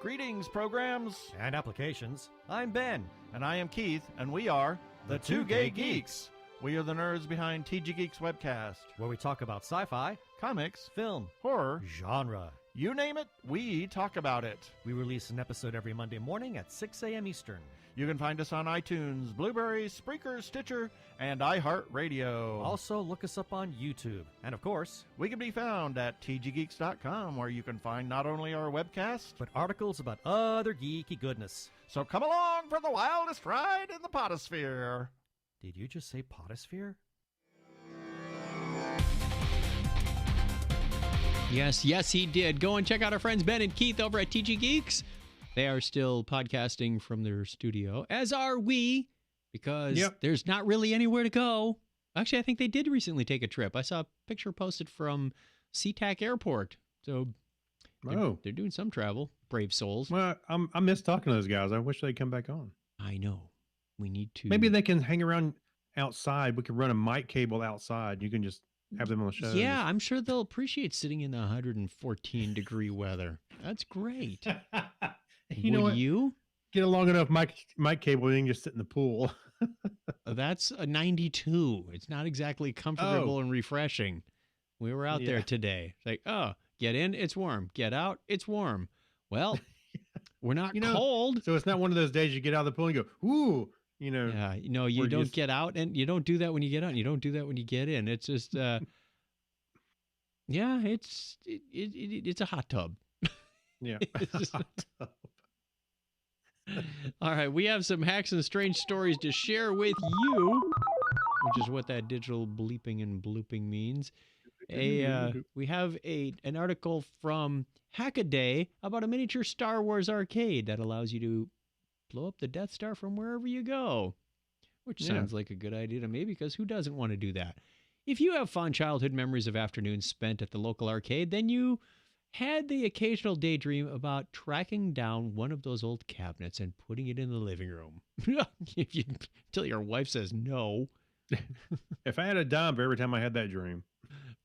Greetings, programs. And applications. I'm Ben. And I am Keith, and we are the Two Gay Geeks. We are the nerds behind TG Geeks webcast. Where we talk about sci-fi, Comics, film, horror, genre. you name it, we talk about it. We release an episode every Monday morning at 6 a.m. Eastern. You can find us on iTunes, Blueberry, Spreaker, Stitcher, and iHeartRadio. Also, look us up on YouTube. And of course, we can be found at tggeeks.com, where you can find not only our webcast, but articles about other geeky goodness. So come along for the wildest ride in the potosphere. Did you just say potosphere? Yes, he did. Go and check out our friends Ben and Keith over at TG Geeks. They are still podcasting from their studio, as are we, because there's not really anywhere to go. Actually, I think they did recently take a trip. I saw a picture posted from SeaTac Airport. So they're doing some travel. Brave souls. Well, I miss talking to those guys. I wish they'd come back on. I know. We need to. Maybe they can hang around outside. We could run a mic cable outside. You can just have them on the show. Yeah, I'm sure they'll appreciate sitting in the 114-degree weather. That's great. You know what? You get a long enough mic cable, you can just sit in the pool. That's a 92. It's not exactly comfortable and refreshing. We were out there today. It's like, get in, it's warm. Get out, it's warm. Well, we're not cold. So it's not one of those days you get out of the pool and go, ooh, Yeah, you don't get out, and you don't do that when you get out, and you don't do that when you get in. It's just, it's a hot tub. Yeah. It's just all right, we have some hacks and strange stories to share with you, which is what that digital bleeping and blooping means. We have an article from Hackaday about a miniature Star Wars arcade that allows you to blow up the Death Star from wherever you go, which sounds like a good idea to me, because who doesn't want to do that? If you have fond childhood memories of afternoons spent at the local arcade, then you had the occasional daydream about tracking down one of those old cabinets and putting it in the living room. Until your wife says no. If I had a dime for every time I had that dream.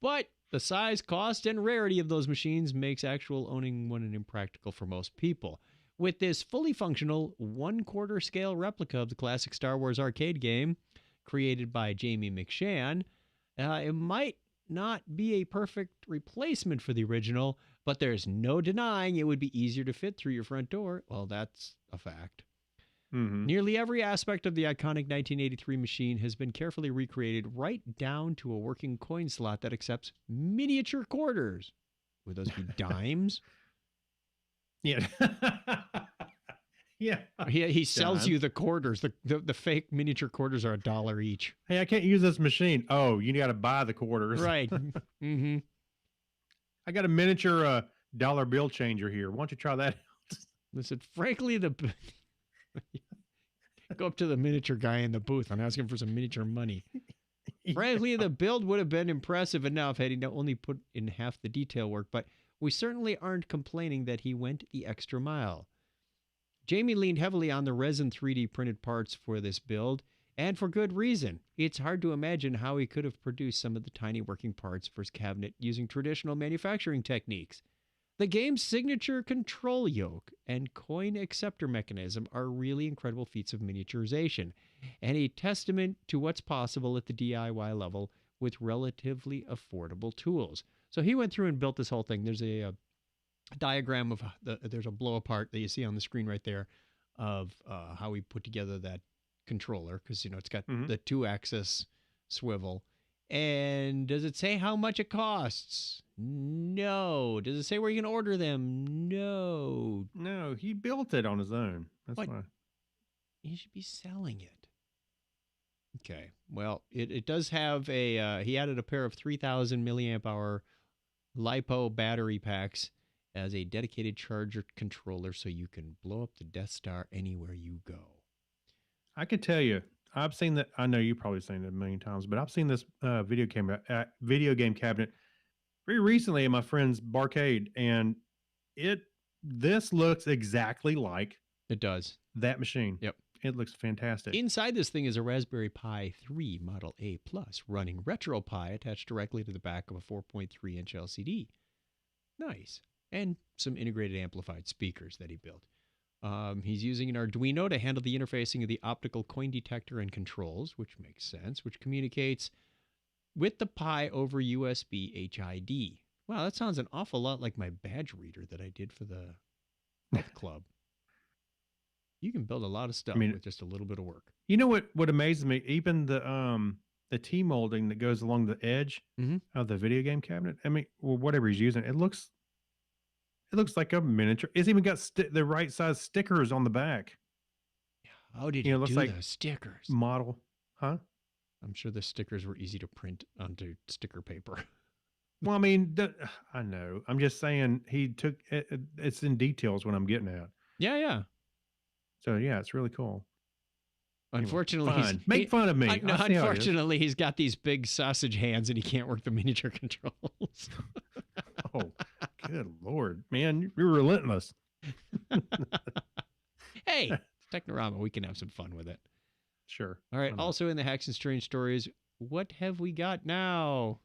But the size, cost, and rarity of those machines makes actual owning one impractical for most people. With this fully functional 1/4 scale replica of the classic Star Wars arcade game, created by Jamie McShann, it might not be a perfect replacement for the original, but there's no denying it would be easier to fit through your front door. Well, that's a fact. Mm-hmm. Nearly every aspect of the iconic 1983 machine has been carefully recreated, right down to a working coin slot that accepts miniature quarters. Would those be dimes? Yeah. Yeah. He sells you the quarters. The fake miniature quarters are $1 each. Hey, I can't use this machine. Oh, you got to buy the quarters. Right. Mm-hmm. I got a miniature dollar bill changer here. Why don't you try that out? Listen, frankly, go up to the miniature guy in the booth and ask him for some miniature money. Frankly, the build would have been impressive enough had he not only put in half the detail work, but we certainly aren't complaining that he went the extra mile. Jamie leaned heavily on the resin 3D printed parts for this build, and for good reason. It's hard to imagine how he could have produced some of the tiny working parts for his cabinet using traditional manufacturing techniques. The game's signature control yoke and coin acceptor mechanism are really incredible feats of miniaturization, and a testament to what's possible at the DIY level with relatively affordable tools. So he went through and built this whole thing. There's a diagram of there's a blow apart that you see on the screen right there of how we put together that controller, because it's got the 2-axis swivel. And does it say how much it costs? No. Does it say where you can order them? No. No, he built it on his own. That's why. He should be selling it. Okay. Well, it does have he added a pair of 3,000 milliamp hour LiPo battery packs as a dedicated charger controller, so you can blow up the Death Star anywhere you go. I can tell you, I've seen that. I know you've probably seen it a million times, but I've seen this video game cabinet very recently at my friend's barcade, and this looks exactly like It does. that machine. Yep. It looks fantastic. Inside this thing is a Raspberry Pi 3 Model A Plus running RetroPie attached directly to the back of a 4.3-inch LCD. Nice. And some integrated amplified speakers that he built. He's using an Arduino to handle the interfacing of the optical coin detector and controls, which makes sense, which communicates with the Pi over USB HID. Wow, that sounds an awful lot like my badge reader that I did for the health club. You can build a lot of stuff with just a little bit of work. You know what amazes me? Even the T molding that goes along the edge of the video game cabinet. I mean, well, whatever he's using, it looks like a miniature. It's even got the right size stickers on the back. How did he do like those stickers? Model, huh? I'm sure the stickers were easy to print onto sticker paper. Well, I mean, I know. I'm just saying he took it's in details what I'm getting at. Yeah. So yeah, it's really cool. Unfortunately, anyway, make fun of me. No, unfortunately, he's got these big sausage hands and he can't work the miniature controls. Oh, good Lord, man, you're relentless. Hey, Technorama, we can have some fun with it. Sure. All right. Also in the Hacks and Strange Stories, what have we got now?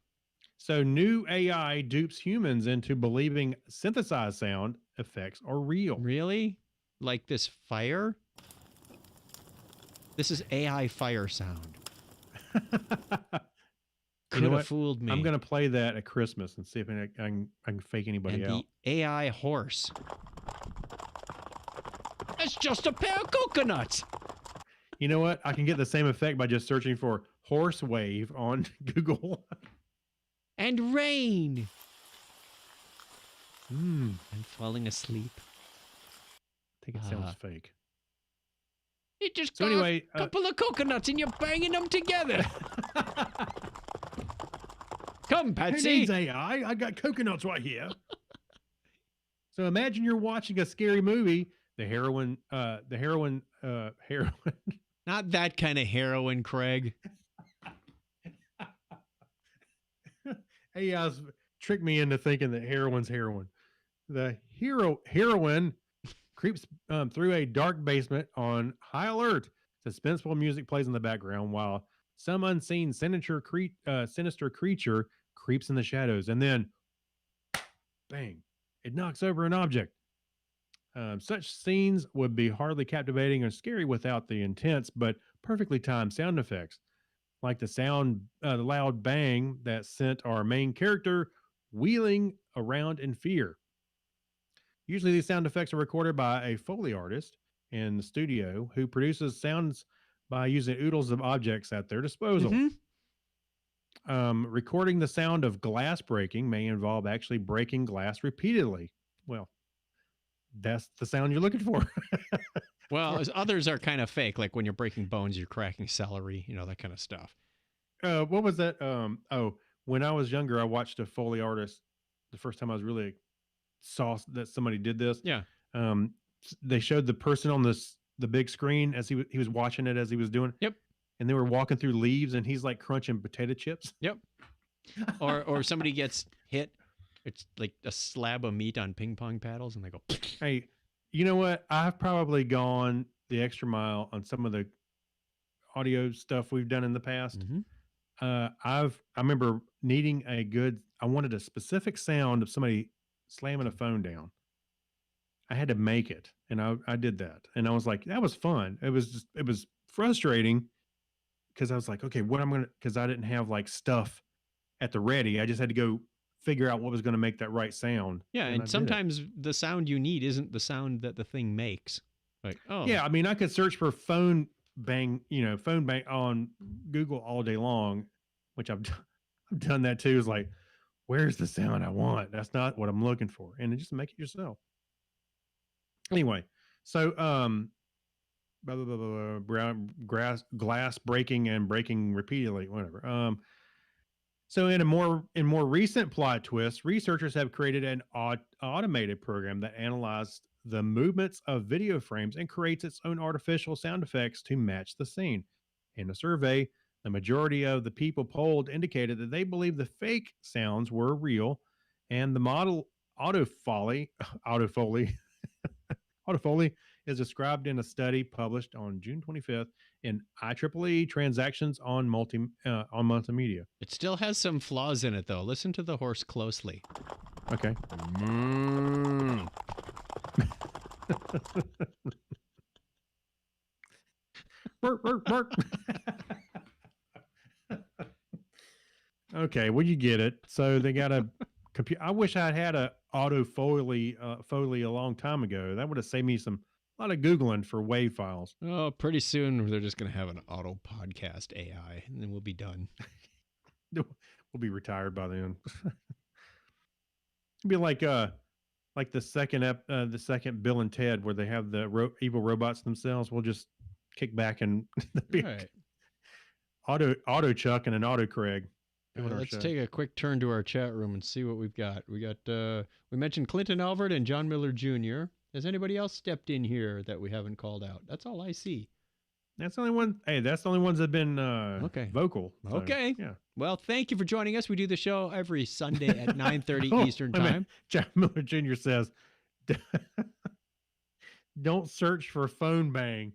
So new AI dupes humans into believing synthesized sound effects are real. Really? Like this fire? This is AI fire sound. Could have fooled me. I'm going to play that at Christmas and see if I can fake anybody out. The AI horse. It's just a pair of coconuts. You know what? I can get the same effect by just searching for horse wave on Google. And rain. I'm falling asleep. I think it sounds fake. You just got a couple of coconuts and you're banging them together. Come, Patsy. Who needs AI? I got coconuts right here. So imagine you're watching a scary movie. The heroine. Not that kind of heroin, Craig. AI tricked me into thinking that heroin's heroin. The heroine creeps through a dark basement on high alert. Suspenseful music plays in the background while some unseen sinister creature creeps in the shadows, and then bang, it knocks over an object. Such scenes would be hardly captivating or scary without the intense but perfectly timed sound effects, like the loud bang that sent our main character wheeling around in fear. Usually these sound effects are recorded by a Foley artist in the studio who produces sounds by using oodles of objects at their disposal. Recording the sound of glass breaking may involve actually breaking glass repeatedly. Well, that's the sound you're looking for. Well, others are kind of fake, like when you're breaking bones, you're cracking celery, that kind of stuff. What was that? When I was younger, I watched a Foley artist. The first time I was really saw that somebody did this. Yeah. They showed the person on the big screen as he was watching it as he was doing. Yep. And they were walking through leaves, and he's like crunching potato chips. Yep. Or somebody gets hit. It's like a slab of meat on ping pong paddles, and they go. Hey, you know what? I've probably gone the extra mile on some of the audio stuff we've done in the past. I remember needing I wanted a specific sound of somebody slamming a phone down. I had to make it, and I did that, and I was like, that was fun. It was frustrating because I was like, okay, because I didn't have like stuff at the ready. I just had to go figure out what was going to make that right sound. Yeah, and sometimes the sound you need isn't the sound that the thing makes. Like, oh. Yeah, I mean, I could search for phone bang on Google all day long, which I've done that too. Is like, where's the sound I want? That's not what I'm looking for. And just make it yourself. Anyway, so glass breaking and breaking repeatedly, whatever. So in more recent plot twists, researchers have created an automated program that analyzes the movements of video frames and creates its own artificial sound effects to match the scene. In a survey, the majority of the people polled indicated that they believe the fake sounds were real, And the model autofoley, autofoley, autofoley is described in a study published on June 25th in IEEE Transactions on Multimedia. It still has some flaws in it, though. Listen to the horse closely. Okay. Burp, burp, burp. Okay, well, you get it. So they got a computer. I wish I'd had a auto foley a long time ago. That would have saved me a lot of Googling for WAV files. Oh, pretty soon they're just going to have an auto podcast AI, and then we'll be done. We'll be retired by then. It'd be like the second Bill and Ted, where they have the evil robots themselves. We'll just kick back and be All right. auto Chuck and an auto Craig. Let's take a quick turn to our chat room and see what we've got. We mentioned Clinton Alvord and John Miller Jr. Has anybody else stepped in here that we haven't called out? That's all I see. That's the only one. Hey, that's the only ones that have been vocal. So, Okay. Yeah. Well, thank you for joining us. We do the show every Sunday at 9:30 Eastern wait a minute. Time. John Miller Jr. says, "Don't search for phone bang."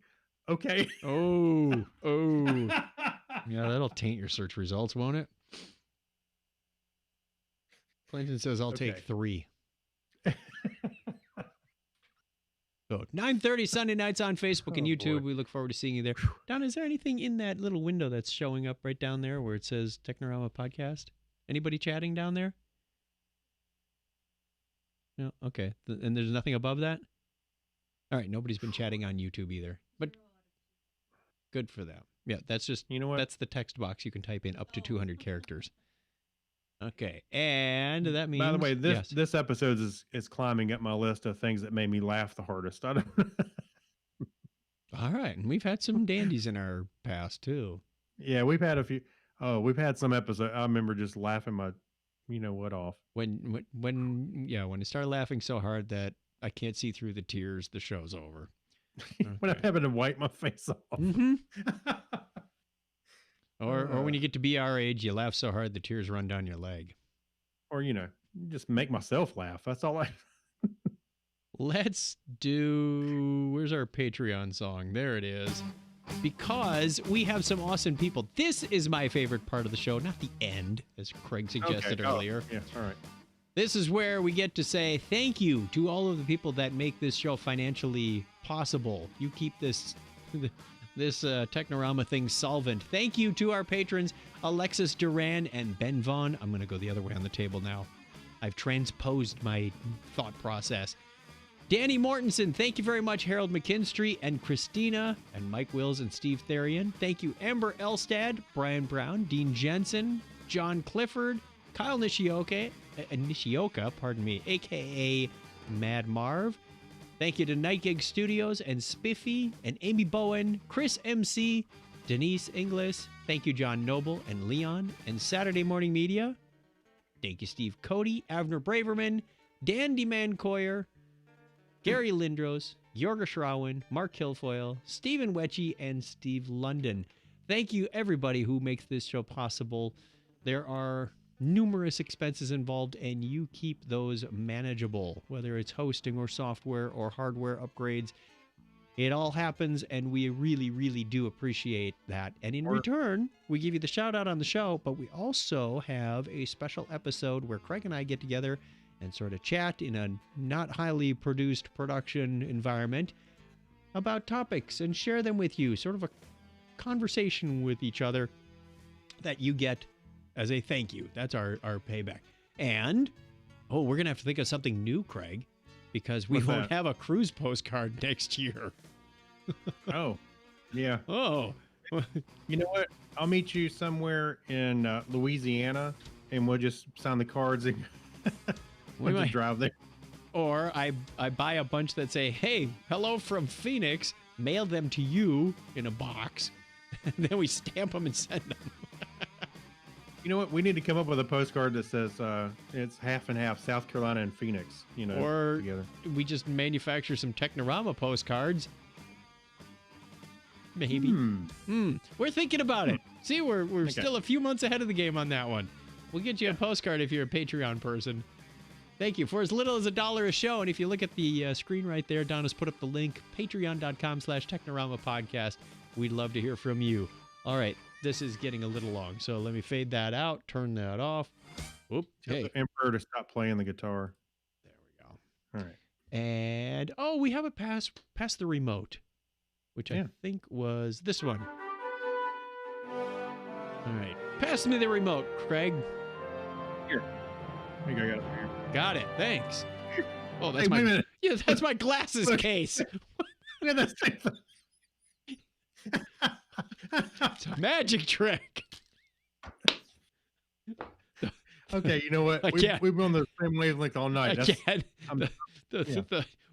Okay. Oh. Yeah, that'll taint your search results, won't it? Clinton says, I'll take 3. So 9:30 Sunday nights on Facebook and YouTube. Boy. We look forward to seeing you there. Don, is there anything in that little window that's showing up right down there where it says Technorama Podcast? Anybody chatting down there? No? Okay. And there's nothing above that? All right. Nobody's been chatting on YouTube either. But good for them. Yeah, that's just, You know what? that's the text box you can type in up to 200 characters. Okay. And that means... By the way, yes. this episode is climbing up my list of things that made me laugh the hardest. I don't. All right. And we've had some dandies in our past, too. Yeah, we've had a few. Oh, we've had some episodes. I remember just laughing my, off. When I start laughing so hard that I can't see through the tears, the show's over. When I'm having to wipe my face off. Mm-hmm. Or when you get to be our age, you laugh so hard the tears run down your leg. Or just make myself laugh. That's all I. Let's do... Where's our Patreon song? There it is. Because we have some awesome people. This is my favorite part of the show, not the end, as Craig suggested earlier. Yeah, all right. This is where we get to say thank you to all of the people that make this show financially possible. You keep this Technorama thing solvent. Thank you to our patrons, Alexis Duran and Ben Vaughn. I'm going to go the other way on the table now. I've transposed my thought process. Danny Mortensen, thank you very much. Harold McKinstry and Christina and Mike Wills and Steve Therian. Thank you, Amber Elstad, Brian Brown, Dean Jensen, John Clifford, Kyle Nishioka, a.k.a. Mad Marv. Thank you to Night Gig Studios and Spiffy and Amy Bowen, Chris MC, Denise Inglis. Thank you, John Noble and Leon and Saturday Morning Media. Thank you, Steve Cody, Avner Braverman, Dan DeMancoyer, Gary Lindros, Jorga Schrauen, Mark Kilfoyle, Stephen Wetchy, and Steve London. Thank you, everybody who makes this show possible. There are numerous expenses involved, and you keep those manageable, whether it's hosting or software or hardware upgrades. It all happens, and we really, really do appreciate that. And in return, we give you the shout out on the show, but we also have a special episode where Craig and I get together and sort of chat in a not highly produced production environment about topics and share them with you, sort of a conversation with each other that you get as a thank you. That's our payback. And, we're going to have to think of something new, Craig, because we won't have a cruise postcard next year. Oh, yeah. Oh. You know what? I'll meet you somewhere in Louisiana, and we'll just sign the cards and we'll just drive there. Or I buy a bunch that say, hey, hello from Phoenix, mail them to you in a box, and then we stamp them and send them. You know what? We need to come up with a postcard that says it's half and half, South Carolina and Phoenix, or together. We just manufacture some Technorama postcards. Maybe. We're thinking about it. See, we're still a few months ahead of the game on that one. We'll get you a postcard if you're a Patreon person. Thank you. For as little as $1 a show, and if you look at the screen right there, Donna's put up the link, patreon.com/Technorama podcast. We'd love to hear from you. All right, this is getting a little long, so let me fade that out, turn that off. Oop, Tell hey, the Emperor to stop playing the guitar. there we go. All right. And, we have a pass the remote, which I think was this one. All right, pass me the remote, Craig. Here. I think I got it here. Got it. Thanks. Oh, that's Hey, wait a my minute. yeah, that's my glasses Look. case. Look at that thing. It's a magic trick. Okay, you know what? I can't. We've been on the same wavelength all night. I can't. I'm-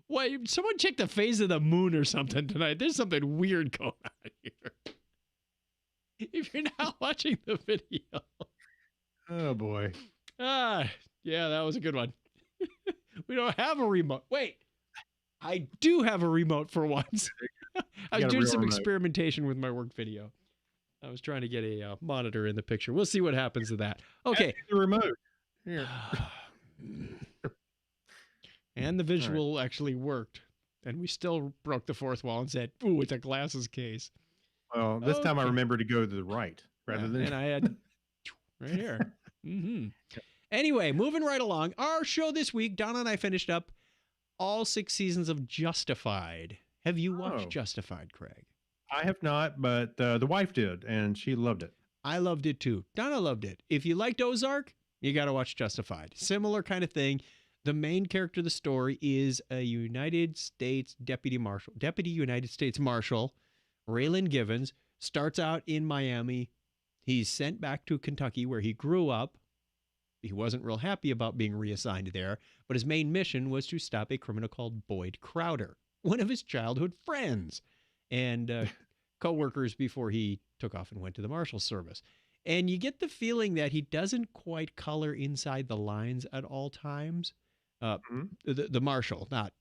Why? Someone check the phase of the moon or something tonight. There's something weird going on here. If you're not watching the video. Oh boy. Yeah, that was a good one. We don't have a remote. Wait, I do have a remote for once. I was got a doing real some remote. experimentation with my work video. I was trying to get a monitor in the picture. We'll see what happens to that. Okay. The remote. Here. And the visual actually worked. And we still broke the fourth wall and said, ooh, it's a glasses case. Well, this time I Okay. remember to go to the right rather Yeah, than. and I had right here. Anyway, moving right along. Our show this week, Donna and I finished up all 6 seasons of Justified. Have you watched Oh. Justified, Craig? I have not, but the wife did, and she loved it. I loved it too. Donna loved it. If you liked Ozark, you got to watch Justified. Similar kind of thing. The main character of the story is a United States Deputy United States Marshal, Raylan Givens, starts out in Miami. He's sent back to Kentucky where he grew up. He wasn't real happy about being reassigned there, but his main mission was to stop a criminal called Boyd Crowder, one of his childhood friends and co-workers before he took off and went to the Marshal Service. And you get the feeling that he doesn't quite color inside the lines at all times. The Marshal, not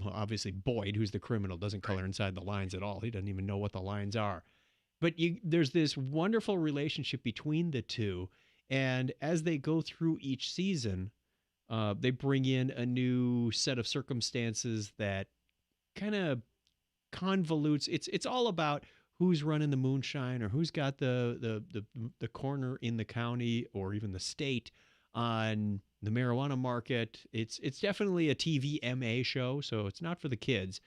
obviously Boyd, who's the criminal, doesn't color inside the lines at all. He doesn't even know what the lines are. But there's this wonderful relationship between the two. And as they go through each season, they bring in a new set of circumstances that kind of convolutes. It's all about who's running the moonshine or who's got the corner in the county or even the state on the marijuana market. It's definitely a TV MA show, so it's not for the kids.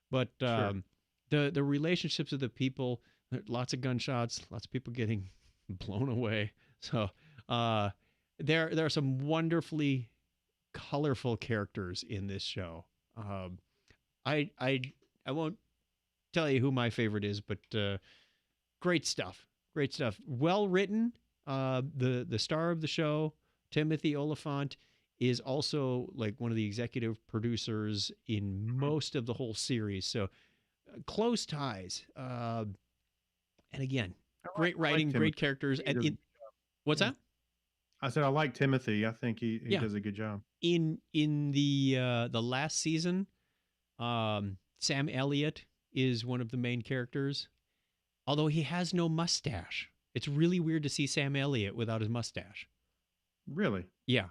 But Sure. the relationships of the people, lots of gunshots, lots of people getting blown away. So there are some wonderfully colorful characters in this show. I won't tell you who my favorite is, but great stuff. Great stuff. Well written. The star of the show, Timothy Oliphant, is also like one of the executive producers in most of the whole series. So close ties. And again, great writing, Timothy. great characters. He And does a good what's Yeah. that? I said I like Timothy. I think he Yeah. does a good job. In the last season, Sam Elliott is one of the main characters, although he has no mustache. It's really weird to see Sam Elliott without his mustache. Really? Yeah,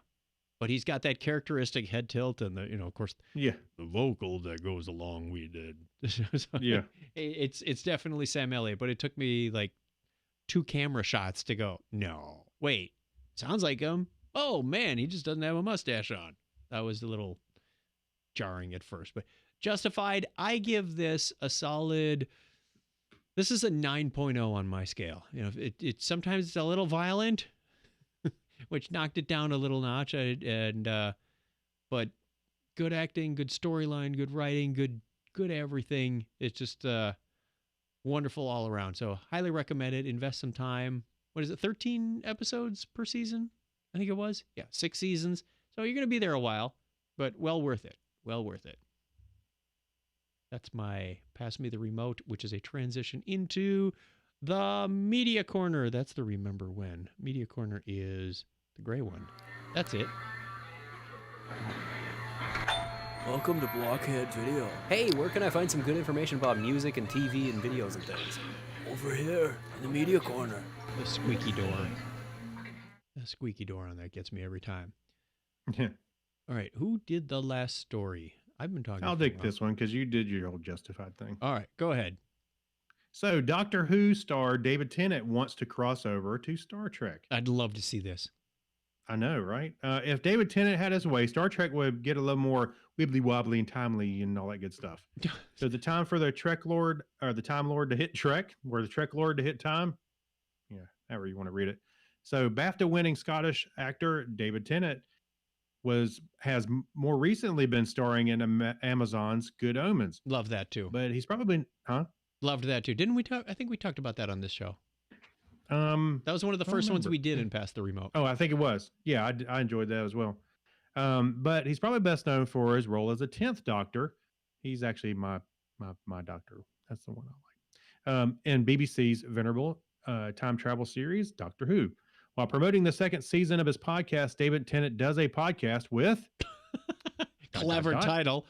but he's got that characteristic head tilt and of course, Yeah. the vocal that goes along with it. So Yeah. it's definitely Sam Elliott, but it took me like 2 camera shots to go, no, wait, sounds like him. Oh man, he just doesn't have a mustache on. That was a little jarring at first, but Justified, I give this a solid. This is a 9.0 on my scale. It sometimes it's a little violent, which knocked it down a little notch, but good acting, good storyline, good writing, good everything. It's just wonderful all around. So highly recommend it. Invest some time. What is it? 13 episodes per season? I think it was. Yeah, 6 seasons. So you're going to be there a while, but well worth it. Well worth it. That's my Pass Me the Remote, which is a transition into the Media Corner. That's the Remember When. Media Corner is the gray one. That's it. Welcome to Blockhead Video. Hey, where can I find some good information about music and TV and videos and things? Over here, in the media corner. The squeaky door. The squeaky door on that gets me every time. Yeah. All right, who did the last story? I've been talking. I'll for a take while. this one because you did your old Justified thing. All right, go ahead. So, Doctor Who star David Tennant wants to cross over to Star Trek. I'd love to see this. I know, right? If David Tennant had his way, Star Trek would get a little more wibbly wobbly and timely and all that good stuff. So, the time for the Trek Lord or the Time Lord to hit Trek, or the Trek Lord to hit time. Yeah, however you want to read it. So, BAFTA winning Scottish actor David Tennant has more recently been starring in Amazon's Good Omens. Love that too. But he's probably been, Loved that too. Didn't we talk? I think we talked about that on this show. That was one of the first ones we did in Pass the Remote. Oh, I think it was. Yeah, I enjoyed that as well. But he's probably best known for his role as a 10th Doctor. He's actually my doctor. That's the one I like. In BBC's venerable time travel series, Doctor Who. While promoting the second season of his podcast, David Tennant does a podcast with Clever title.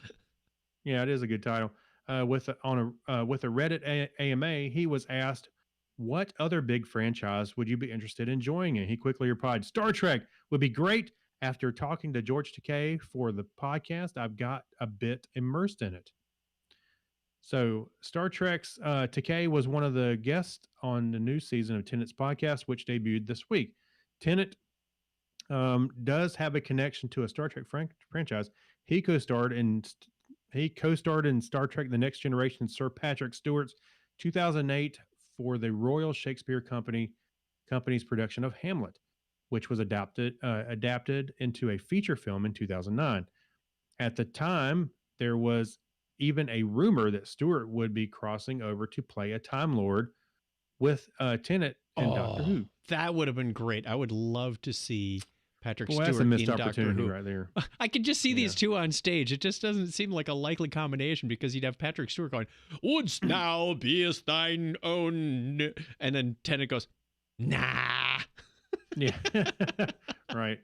Yeah, it is a good title. With a Reddit AMA, he was asked, "What other big franchise would you be interested in joining?" He quickly replied, "Star Trek would be great." After talking to George Takei for the podcast, I've got a bit immersed in it. So, Star Trek's Takei was one of the guests on the new season of Tennant's podcast, which debuted this week. Tennant does have a connection to a Star Trek franchise. He co-starred in Star Trek: The Next Generation, Sir Patrick Stewart's 2008 for the Royal Shakespeare Company's production of Hamlet, which was adapted into a feature film in 2009. At the time, there was even a rumor that Stewart would be crossing over to play a Time Lord with Tennant and Doctor Who. That would have been great. I would love to see Patrick Stewart That's a missed in Doctor opportunity Who. right there. I could just see these two on stage. It just doesn't seem like a likely combination because you'd have Patrick Stewart going, "Wouldst now beest thine own," and then Tennant goes, "Nah." Yeah, right.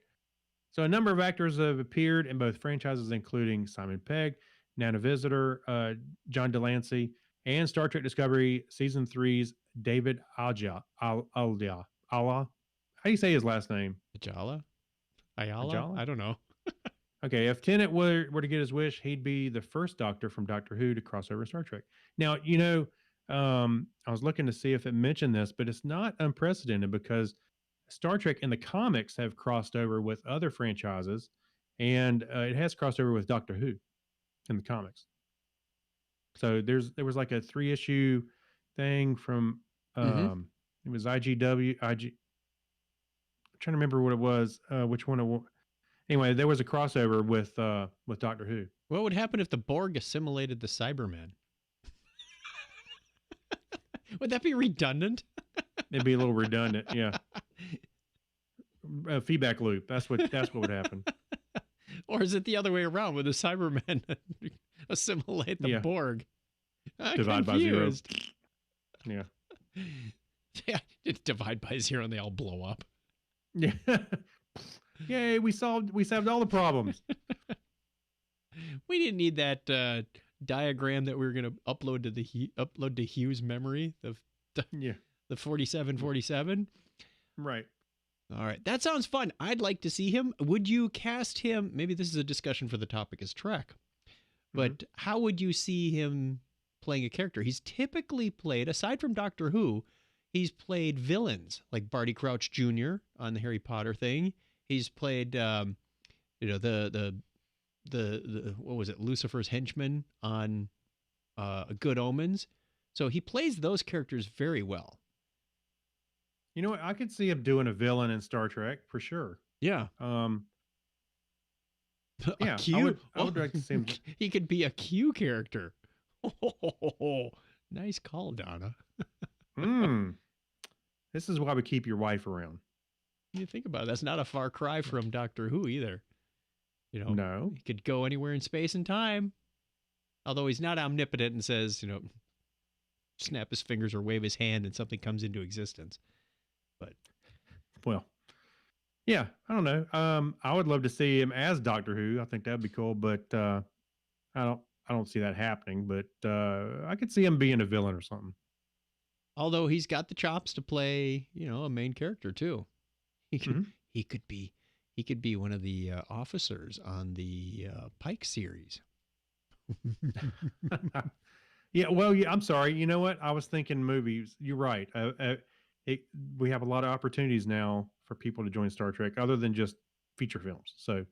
So a number of actors have appeared in both franchises, including Simon Pegg, Nana Visitor, John Delancey, and Star Trek Discovery Season 3's David Alja. Allah. How do you say his last name? Ayala? Ayala? Ajala? I don't know. Okay, if Tennant were to get his wish, he'd be the first Doctor from Doctor Who to cross over to Star Trek. Now, I was looking to see if it mentioned this, but it's not unprecedented because Star Trek in the comics have crossed over with other franchises, and it has crossed over with Doctor Who in the comics. So there was like a 3-issue thing from it was IGW. I'm trying to remember what it was, which one it was. Anyway, there was a crossover with Doctor Who. What would happen if the Borg assimilated the Cybermen? Would that be redundant? It'd be a little redundant, yeah. Feedback loop. That's what would happen. Or is it the other way around, where the Cybermen assimilate the Borg? I'm Divide confused. by 0. Yeah. Yeah, divide by 0 and they all blow up. Yeah. Yay, we solved all the problems. We didn't need that diagram that we were going to upload to Hugh's memory, the 4747. Right. All right. That sounds fun. I'd like to see him. Would you cast him? Maybe this is a discussion for the topic is Trek. But how would you see him playing a character? He's typically played, aside from Doctor Who, he's played villains like Barty Crouch Jr. on the Harry Potter thing. He's played, the what was it, Lucifer's henchman on Good Omens. So he plays those characters very well. You know what? I could see him doing a villain in Star Trek for sure. Yeah. Yeah. Q? I would like to see him. He could be a Q character. Oh, nice call, Donna. This is why we keep your wife around. You think about it, that's not a far cry from Doctor Who either. No. He could go anywhere in space and time. Although he's not omnipotent and says, snap his fingers or wave his hand and something comes into existence. But well, yeah, I don't know. I would love to see him as Doctor Who. I think that'd be cool, but I don't see that happening. But I could see him being a villain or something. Although he's got the chops to play, a main character too. He could He could be one of the officers on the Pike series. Yeah, well, yeah, I'm sorry. You know what? I was thinking movies. You're right. We have a lot of opportunities now for people to join Star Trek other than just feature films. So,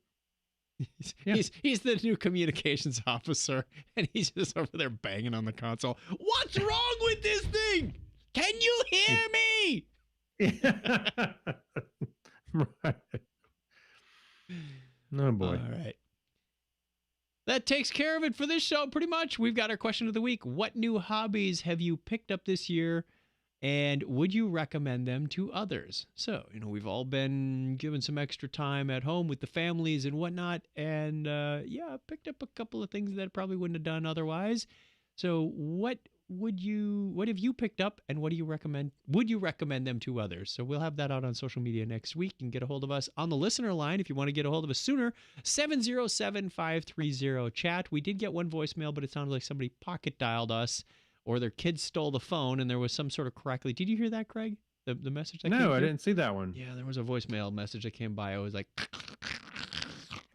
yeah. He's the new communications officer, and he's just over there banging on the console. What's wrong with this thing? Can you hear me? Right. Oh, boy. All right. That takes care of it for this show, pretty much. We've got our question of the week. What new hobbies have you picked up this year, and would you recommend them to others? So, we've all been given some extra time at home with the families and whatnot, and I picked up a couple of things that I probably wouldn't have done otherwise. So, what have you picked up, and what do you recommend? Would you recommend them to others? So we'll have that out on social media next week. You can get a hold of us on the listener line if you want to get a hold of us sooner. 707-530-CHAT. We did get one voicemail, but it sounded like somebody pocket dialed us, or their kids stole the phone, and there was some sort of crackly. Did you hear that, Craig? The message that came No, I through? didn't see that one. Yeah, there was a voicemail message that came by. I was like,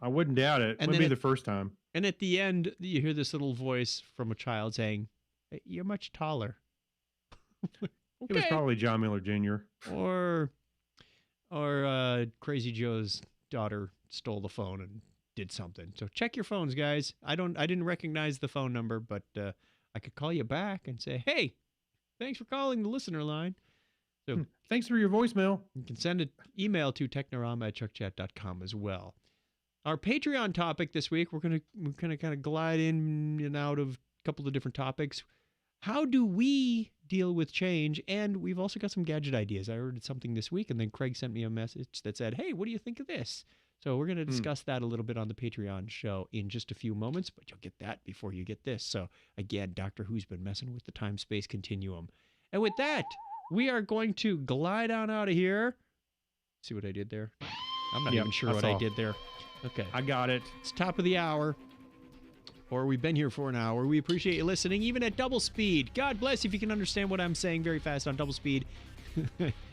I wouldn't doubt it. And Wouldn't then be the first time. and at the end, you hear this little voice from a child saying, "Hey, you're much taller." It was probably John Miller Jr. Or Crazy Joe's daughter stole the phone and did something. So check your phones, guys. I didn't recognize the phone number, but I could call you back and say, "Hey, thanks for calling the listener line." So Thanks for your voicemail. you can send an email to technorama@chuckchat.com as well. Our Patreon topic this week, we're gonna kind of glide in and out of a couple of different topics. How do we deal with change? And we've also got some gadget ideas. I heard something this week, and then Craig sent me a message that said, "Hey, what do you think of this?" So we're going to discuss that a little bit on the Patreon show in just a few moments, but you'll get that before you get this. So again, Doctor Who's been messing with the time-space continuum. And with that, we are going to glide on out of here. See what I did there? I'm not Yep, even sure I what saw. I did there. Okay. I got it. It's top of the hour, or we've been here for an hour. We appreciate you listening, even at double speed. God bless if you can understand what I'm saying very fast on double speed.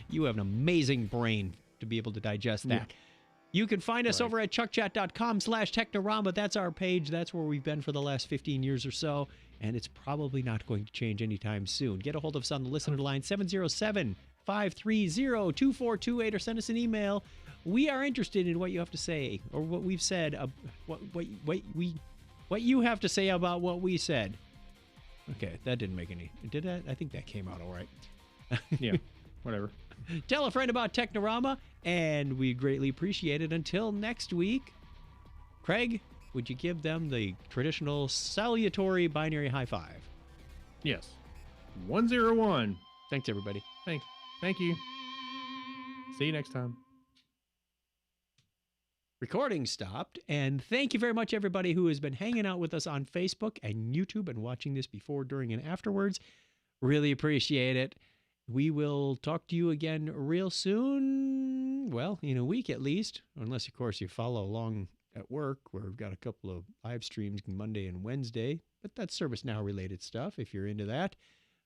You have an amazing brain to be able to digest that. Yeah. You can find us Right. over at chuckchat.com/Technorama. That's our page. That's where we've been for the last 15 years or so, and it's probably not going to change anytime soon. Get a hold of us on the listener line, 707-530-2428, or send us an email. We are interested in what you have to say, or what we've said, what you have to say about what we said. Okay, that didn't make any. Did that? I think that came out all right. Yeah, whatever. Tell a friend about Technorama, and we greatly appreciate it. Until next week, Craig, would you give them the traditional salutatory binary high five? Yes. 101. Thanks, everybody. Thank you. See you next time. Recording stopped, and thank you very much, everybody who has been hanging out with us on Facebook and YouTube and watching this before, during, and afterwards. Really appreciate it. We will talk to you again real soon. Well, in a week at least, unless, of course, you follow along at work, where we've got a couple of live streams Monday and Wednesday. But that's ServiceNow related stuff. If you're into that,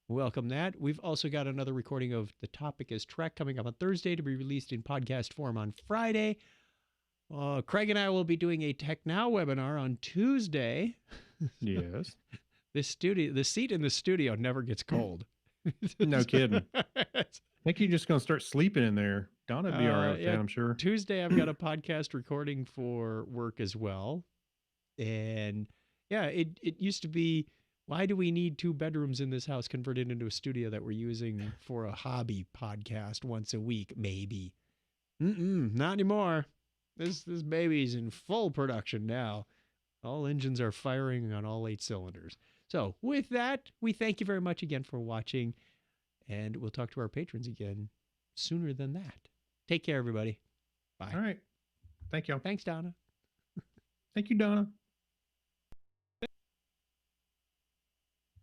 welcome that. We've also got another recording of The Topic is Trek coming up on Thursday to be released in podcast form on Friday. Craig and I will be doing a Tech Now webinar on Tuesday. Yes. The seat in the studio never gets cold. No kidding. I think you're just going to start sleeping in there. Dona'd be all right with that, I'm sure. Tuesday, I've got a podcast recording for work as well. And yeah, it used to be, why do we need 2 bedrooms in this house converted into a studio that we're using for a hobby podcast once a week, maybe? Not anymore. This baby's in full production now. All engines are firing on all 8 cylinders. So with that, we thank you very much again for watching, and we'll talk to our patrons again sooner than that. Take care, everybody. Bye. All right. Thank you. Thanks, Donna. Thank you, Donna.